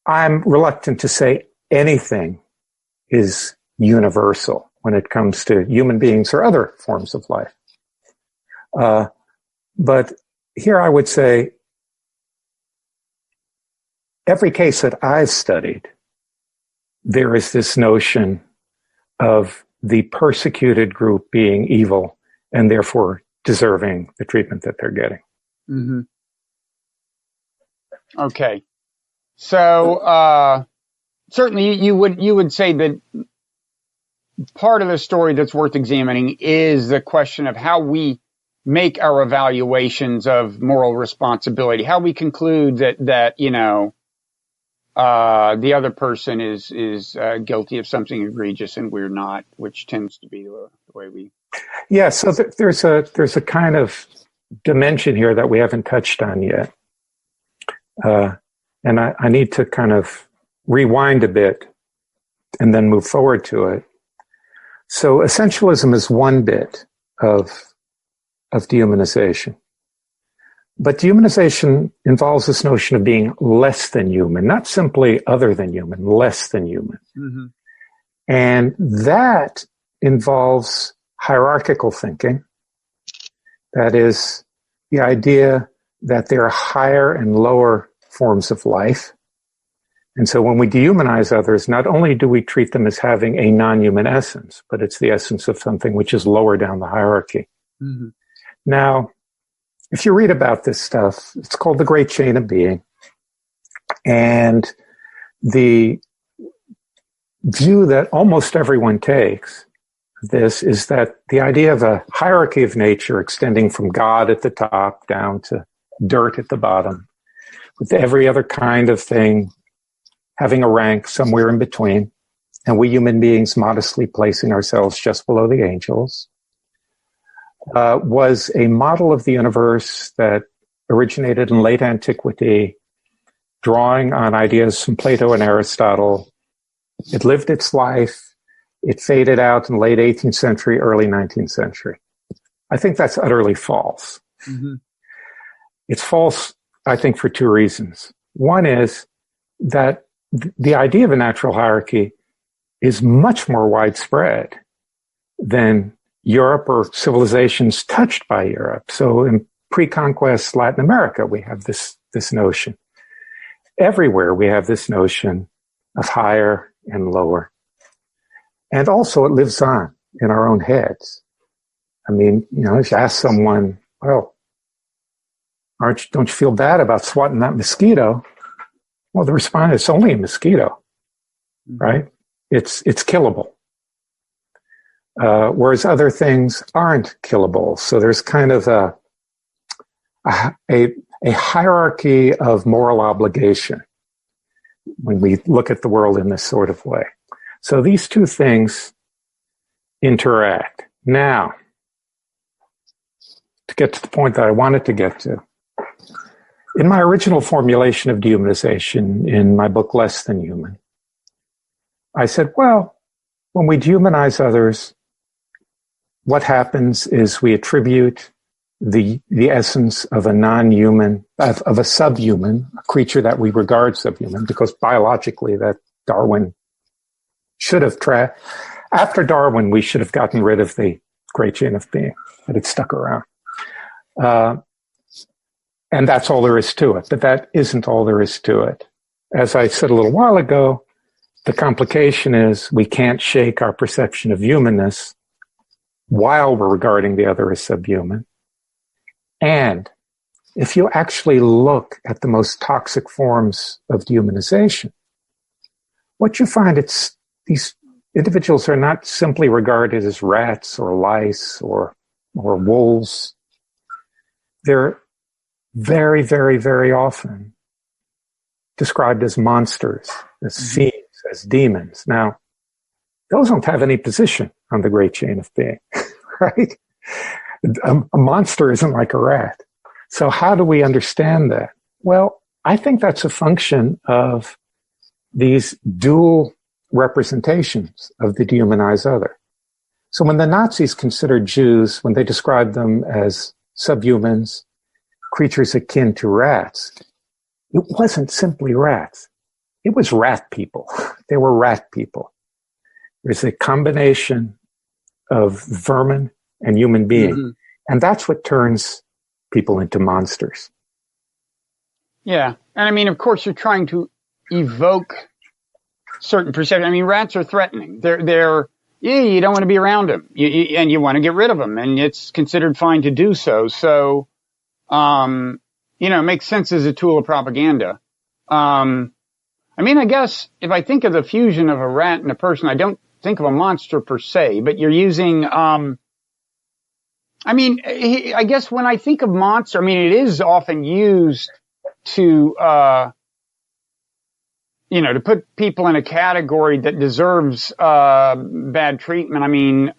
I'm reluctant to say anything is universal when it comes to human beings or other forms of life. But here I would say every case that I've studied, there is this notion of the persecuted group being evil and therefore deserving the treatment that they're getting. Mm-hmm. Okay. So, certainly you would say that part of the story that's worth examining is the question of how we make our evaluations of moral responsibility, how we conclude that the other person is guilty of something egregious and we're not, which tends to be the way we. Yeah. So there's a kind of dimension here that we haven't touched on yet. And I need to kind of rewind a bit and then move forward to it. So essentialism is one bit of dehumanization. But dehumanization involves this notion of being less than human, not simply other than human, less than human. Mm-hmm. And that involves hierarchical thinking. That is the idea that there are higher and lower forms of life. And so when we dehumanize others, not only do we treat them as having a non-human essence, but it's the essence of something which is lower down the hierarchy. Mm-hmm. Now, if you read about this stuff, it's called the Great Chain of Being. And the view that almost everyone takes of this is that the idea of a hierarchy of nature extending from God at the top down to dirt at the bottom, with every other kind of thing having a rank somewhere in between, and we human beings modestly placing ourselves just below the angels, was a model of the universe that originated in late antiquity, drawing on ideas from Plato and Aristotle. It lived its life. It faded out in late 18th century, early 19th century. I think that's utterly false. Mm-hmm. It's false, I think, for two reasons. One is that the idea of a natural hierarchy is much more widespread than Europe or civilizations touched by Europe. So in pre-conquest Latin America, we have this notion. Everywhere we have this notion of higher and lower. And also it lives on in our own heads. I mean, if you ask someone, well, don't you feel bad about swatting that mosquito? Well, the response is, it's only a mosquito, right? It's killable. Whereas other things aren't killable. So there's kind of a hierarchy of moral obligation when we look at the world in this sort of way. So these two things interact. Now, to get to the point that I wanted to get to, in my original formulation of dehumanization in my book, Less Than Human, I said, well, when we dehumanize others, what happens is we attribute the essence of a non-human, of a subhuman, a creature that we regard subhuman, because biologically that Darwin should have after Darwin, we should have gotten rid of the great chain of being, but it stuck around. And that's all there is to it. But that isn't all there is to it. As I said a little while ago, the complication is we can't shake our perception of humanness while we're regarding the other as subhuman. And if you actually look at the most toxic forms of dehumanization, what you find it's these individuals are not simply regarded as rats or lice or wolves. They're very, very, very often described as monsters, as fiends, as demons. Now, those don't have any position on the great chain of being, right? A monster isn't like a rat. So how do we understand that? Well, I think that's a function of these dual representations of the dehumanized other. So when the Nazis considered Jews, when they described them as subhumans, creatures akin to rats, it wasn't simply rats. It was rat people. They were rat people. There's a combination of vermin and human being. Mm-hmm. And that's what turns people into monsters. Yeah. And I mean, of course, you're trying to evoke certain perception. I mean, rats are threatening. You don't want to be around them. And you want to get rid of them. And it's considered fine to do so. So, it makes sense as a tool of propaganda. I mean, I guess if I think of the fusion of a rat and a person, I don't think of a monster per se, but you're using, I guess when I think of monster, I mean, it is often used to put people in a category that deserves bad treatment. I mean,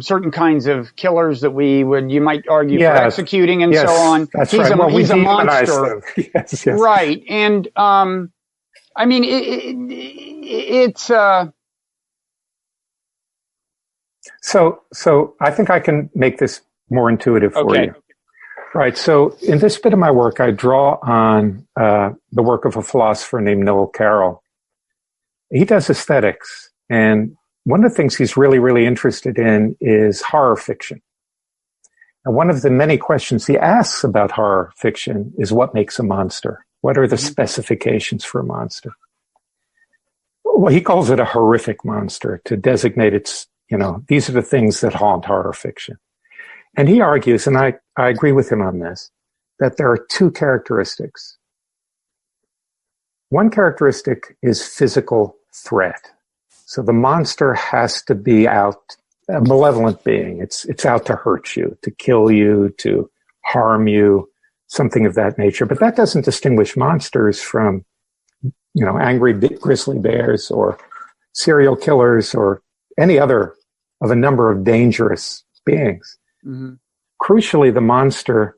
certain kinds of killers that you might argue for executing and so on. That's he's right. He's a monster. Yes. Right. And I mean, it's So I think I can make this more intuitive for you. Right. So in this bit of my work, I draw on the work of a philosopher named Noel Carroll. He does aesthetics. And one of the things he's really, really interested in is horror fiction. And one of the many questions he asks about horror fiction is what makes a monster? What are the specifications for a monster? Well, he calls it a horrific monster to designate its, these are the things that haunt horror fiction. And he argues, and I agree with him on this, that there are two characteristics. One characteristic is physical threat. So the monster has to be a malevolent being. It's out to hurt you, to kill you, to harm you, something of that nature. But that doesn't distinguish monsters from, angry grizzly bears or serial killers or any other of a number of dangerous beings. Mm-hmm. Crucially, the monster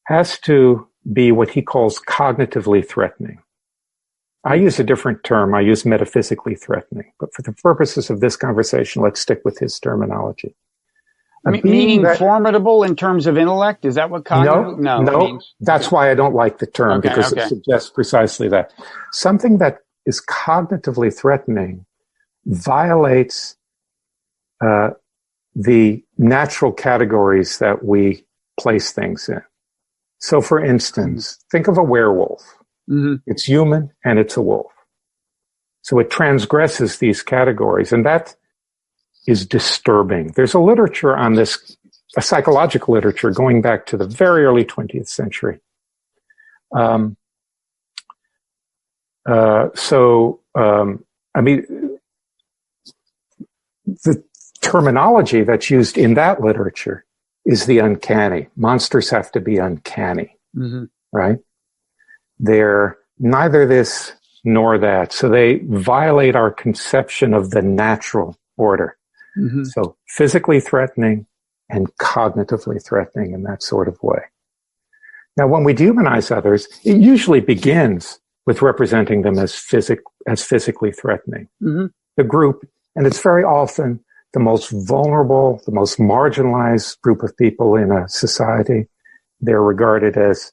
has to be what he calls cognitively threatening. I use a different term. I use metaphysically threatening. But for the purposes of this conversation, let's stick with his terminology. Meaning formidable in terms of intellect? Is that what cognitive? No. That's why I don't like the term, because it suggests precisely that. Something that is cognitively threatening violates the natural categories that we place things in. So, for instance, think of a werewolf. Mm-hmm. It's human and it's a wolf. So it transgresses these categories, and that is disturbing. There's a literature on this, a psychological literature going back to the very early 20th century. The terminology that's used in that literature is the uncanny. Monsters have to be uncanny, right? They're neither this nor that. So they violate our conception of the natural order. Mm-hmm. So physically threatening and cognitively threatening in that sort of way. Now, when we dehumanize others, it usually begins with representing them as physically threatening. Mm-hmm. The group, and it's very often the most vulnerable, the most marginalized group of people in a society. They're regarded as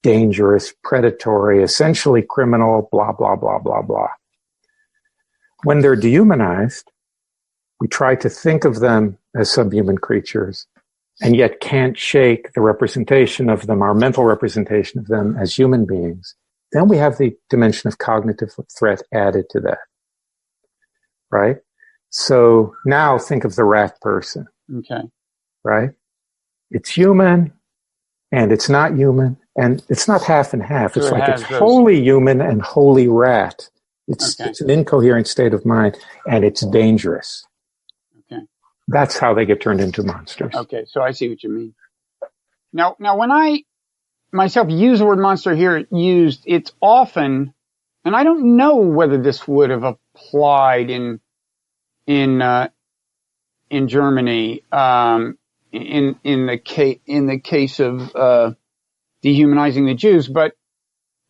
dangerous, predatory, essentially criminal, blah, blah, blah, blah, blah. When they're dehumanized, We try to think of them as subhuman creatures, and yet can't shake the representation of them, our mental representation of them as human beings. Then we have the dimension of cognitive threat added to that, right? So now think of the rat person. Okay. Right? It's human, and it's not human, and it's not half and half. It's like it's wholly human and wholly rat. It's an incoherent state of mind, and it's dangerous. Okay. That's how they get turned into monsters. Okay, so I see what you mean. Now when I myself use the word monster here used, it's often, and I don't know whether this would have applied in Germany, in the case of dehumanizing the Jews, but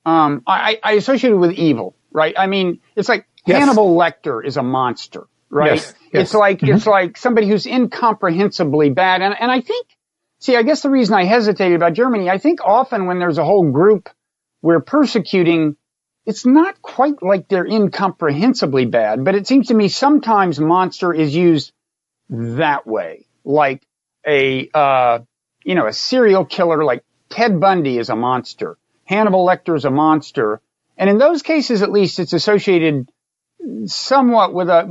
I associate it with evil, right? I mean, it's like Hannibal Lecter is a monster, right? Yes. Yes. It's like somebody who's incomprehensibly bad, and I think, I guess the reason I hesitated about Germany, I think often when there's a whole group we're persecuting, it's not quite like they're incomprehensibly bad, but it seems to me sometimes monster is used that way, like a serial killer like Ted Bundy is a monster. Hannibal Lecter is a monster. And in those cases, at least, it's associated somewhat with a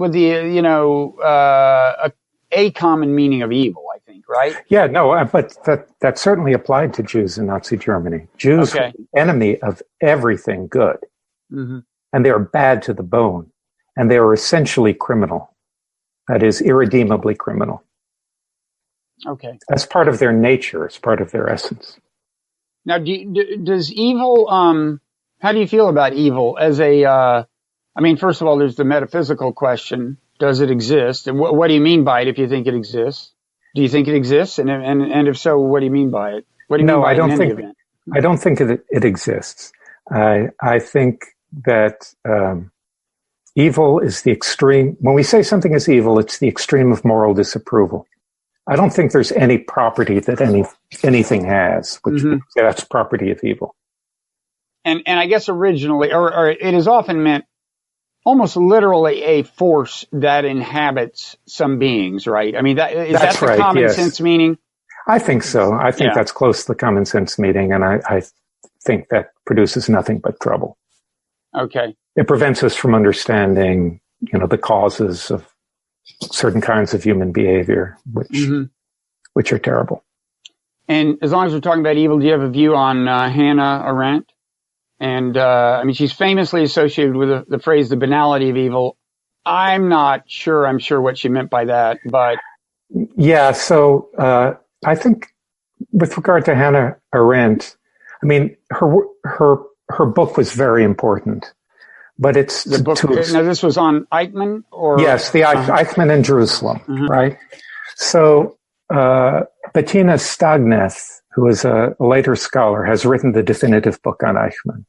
common meaning of evil, I think, right? Yeah, no, but that certainly applied to Jews in Nazi Germany. Jews were the enemy of everything good. Mm-hmm. And they were bad to the bone. And they were essentially criminal. That is, irredeemably criminal. Okay. That's part of their nature. It's part of their essence. Now, does evil, how do you feel about evil as first of all, there's the metaphysical question. Does it exist? And what do you mean by it if you think it exists? Do you think it exists? And if so, what do you mean by it? What do you mean by it in any event? I don't think it exists. I think that evil is the extreme. When we say something is evil, it's the extreme of moral disapproval. I don't think there's any property that anything has, which that's property of evil. And I guess originally, or it is often meant almost literally a force that inhabits some beings, right? I mean, that's the common sense meaning? I think so. I think that's close to the common sense meaning, and I think that produces nothing but trouble. Okay. It prevents us from understanding, the causes of certain kinds of human behavior, which are terrible. And as long as we're talking about evil, do you have a view on Hannah Arendt? And she's famously associated with the phrase "the banality of evil." I'm not sure. I'm sure what she meant by that, but yeah. So I think with regard to Hannah Arendt, her book was very important. But it's the book. Now, this was on Eichmann, or yes, the Eichmann in Jerusalem, right? So Bettina Stagneth, who is a later scholar, has written the definitive book on Eichmann,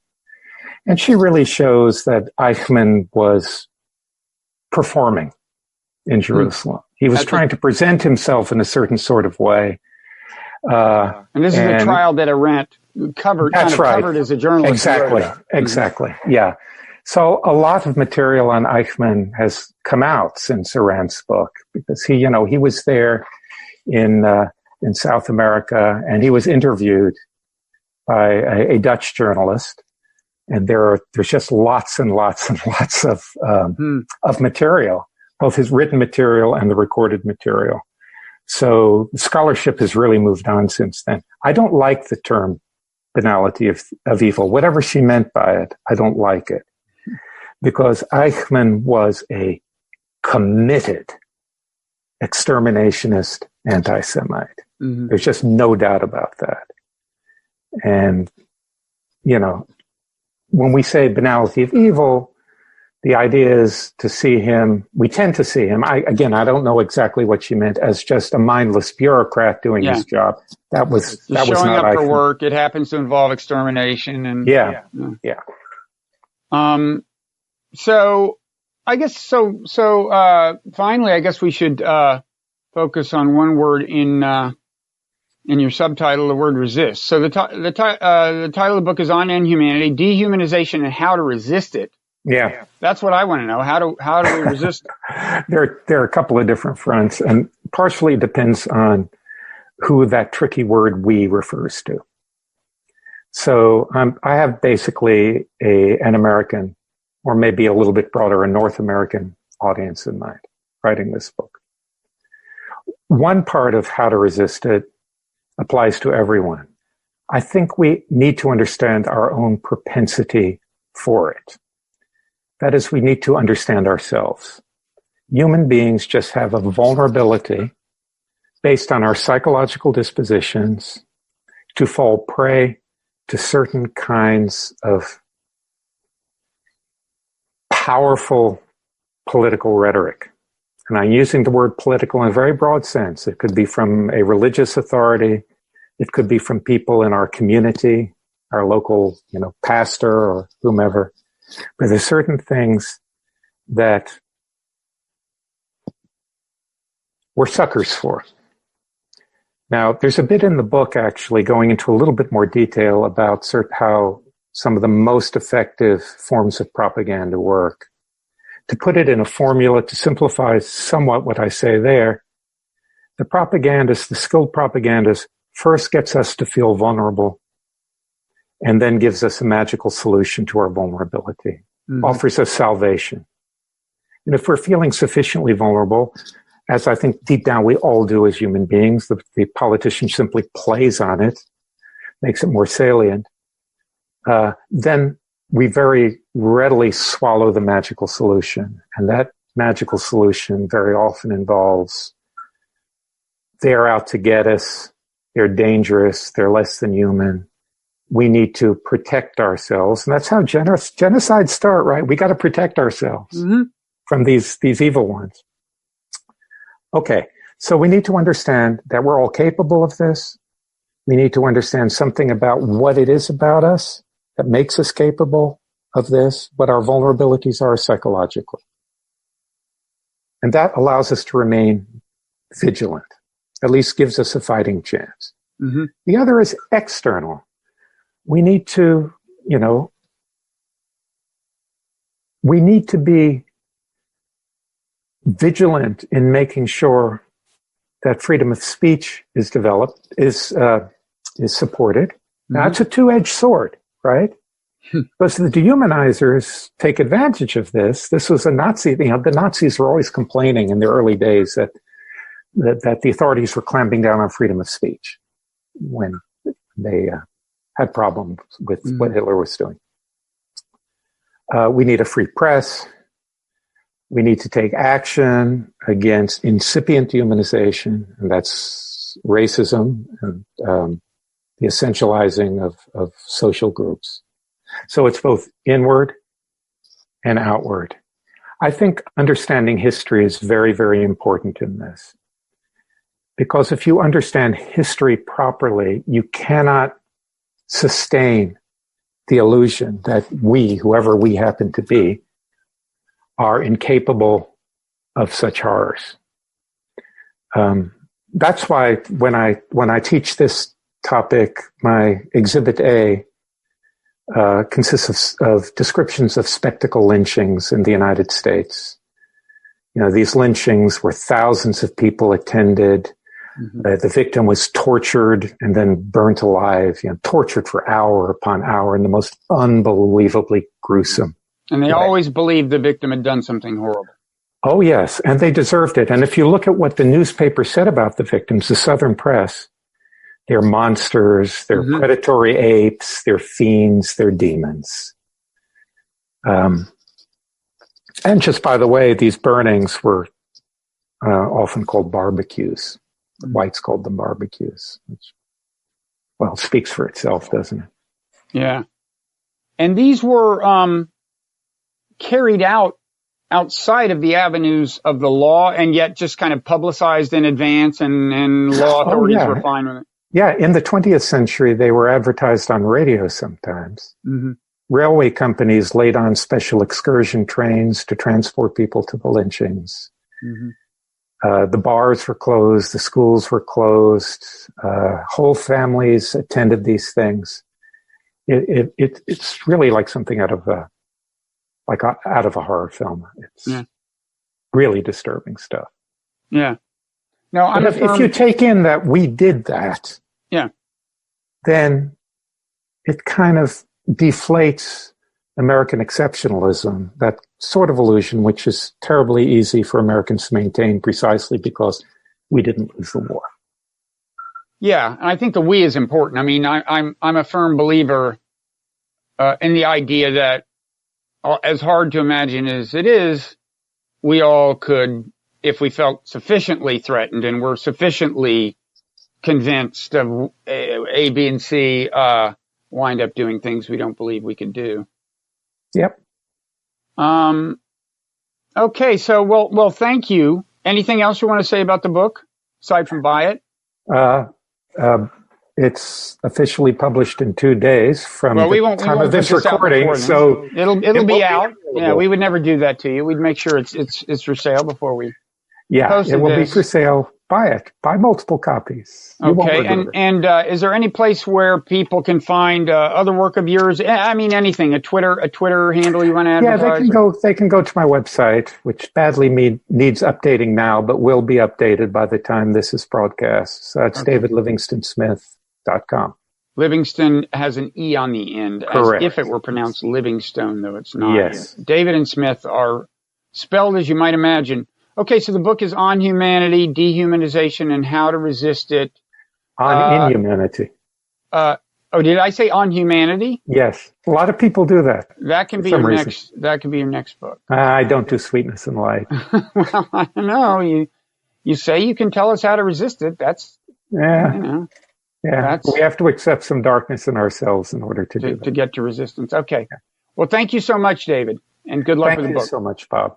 and she really shows that Eichmann was performing in Jerusalem. He was trying to present himself in a certain sort of way. And this is a trial that Arendt covered as a journalist. Exactly. Yeah. So a lot of material on Eichmann has come out since Arendt's book, because he was there in South America, and he was interviewed by a Dutch journalist, and there's just lots and lots and lots of material, both his written material and the recorded material. So scholarship has really moved on since then. I don't like the term banality of evil. Whatever she meant by it, I don't like it. Because Eichmann was a committed exterminationist anti-Semite. Mm-hmm. There's just no doubt about that. And, when we say banality of evil, the idea is we tend to see him, I don't know exactly what she meant, as just a mindless bureaucrat doing his job. That was not showing up Eichmann. For work. It happens to involve extermination. And yeah. So I guess finally, I guess we should focus on one word in your subtitle, the word resist. So the title of the book is on inhumanity, dehumanization, and how to resist it. Yeah. That's what I want to know. How do we resist it? There are a couple of different fronts, and partially depends on who that tricky word "we" refers to. So I have basically an American, or maybe a little bit broader, a North American audience in mind, writing this book. One part of how to resist it applies to everyone. I think we need to understand our own propensity for it. That is, we need to understand ourselves. Human beings just have a vulnerability based on our psychological dispositions to fall prey to certain kinds of powerful political rhetoric. And I'm using the word political in a very broad sense. It could be from a religious authority. It could be from people in our community, our local, pastor or whomever. But there's certain things that we're suckers for. Now, there's a bit in the book actually going into a little bit more detail about how some of the most effective forms of propaganda work. To put it in a formula, to simplify somewhat what I say there, the skilled propagandist, first gets us to feel vulnerable and then gives us a magical solution to our vulnerability, offers us salvation. And if we're feeling sufficiently vulnerable, as I think deep down we all do as human beings, the politician simply plays on it, makes it more salient, then we very readily swallow the magical solution. And that magical solution very often involves they're out to get us, they're dangerous, they're less than human. We need to protect ourselves. And that's how genocides start, right? We got to protect ourselves from these evil ones. Okay, so we need to understand that we're all capable of this. We need to understand something about what it is about us that makes us capable of this, what our vulnerabilities are psychologically. And that allows us to remain vigilant, at least gives us a fighting chance. The other is external. We need to, we need to be vigilant in making sure that freedom of speech is developed, is supported. Now, it's a two-edged sword, right? Because the dehumanizers take advantage of this. This was a Nazi, the Nazis were always complaining in the early days that the authorities were clamping down on freedom of speech when they had problems with what Hitler was doing. We need a free press. We need to take action against incipient dehumanization, and that's racism and the essentializing of social groups. So it's both inward and outward. I think understanding history is very, very important in this. Because if you understand history properly, you cannot sustain the illusion that we, whoever we happen to be, are incapable of such horrors. That's why when I teach this topic, my Exhibit A consists of descriptions of spectacle lynchings in the United States. These lynchings where thousands of people attended. The victim was tortured and then burnt alive, tortured for hour upon hour in the most unbelievably gruesome. And they always believed the victim had done something horrible. Oh, yes, and they deserved it. And if you look at what the newspaper said about the victims, the Southern press, they're monsters, they're predatory apes, they're fiends, they're demons. And just by the way, these burnings were often called barbecues. The whites called them barbecues, which, speaks for itself, doesn't it? Yeah. And these were carried out outside of the avenues of the law and yet just kind of publicized in advance and law authorities were fine with it. Yeah, in the 20th century, they were advertised on radio sometimes. Railway companies laid on special excursion trains to transport people to the lynchings. The bars were closed, the schools were closed, whole families attended these things. It's really like something out of like out of a horror film. It's Yeah. really disturbing stuff. Yeah. No, if you take in that we did that, yeah, then it kind of deflates American exceptionalism, that sort of illusion which is terribly easy for Americans to maintain precisely because we didn't lose the war. Yeah, and I think the we is important. I mean, I'm a firm believer in the idea that as hard to imagine as it is, we all could, if we felt sufficiently threatened and were sufficiently convinced of A, B, and C, wind up doing things we don't believe we could do. Yep. Okay, so well, thank you. Anything else you want to say about the book aside from buy it? It's officially published in 2 days from the time of this recording, so it'll be out. Yeah, we would never do that to you. We'd make sure it's for sale before we. Yeah, it will be for sale. Buy it. Buy multiple copies. Okay, and is there any place where people can find other work of yours? I mean, anything. A Twitter handle you want to advertise? Yeah, they can go to my website, which badly needs updating now, but will be updated by the time this is broadcast. So it's davidlivingstonesmith.com. Livingston has an E on the end, correct, as if it were pronounced Livingstone, though it's not. Yes. David and Smith are spelled as you might imagine. Okay, so the book is On Humanity, Dehumanization, and How to Resist It. On Inhumanity. Did I say On Humanity? Yes. A lot of people do that. That can be your next. That could be your next book. I don't do sweetness and light. Well, I don't know. You say you can tell us how to resist it. That's yeah. We have to accept some darkness in ourselves in order to do that. To get to resistance. Okay. Well, thank you so much, David, and good luck with the book. Thank you so much, Bob.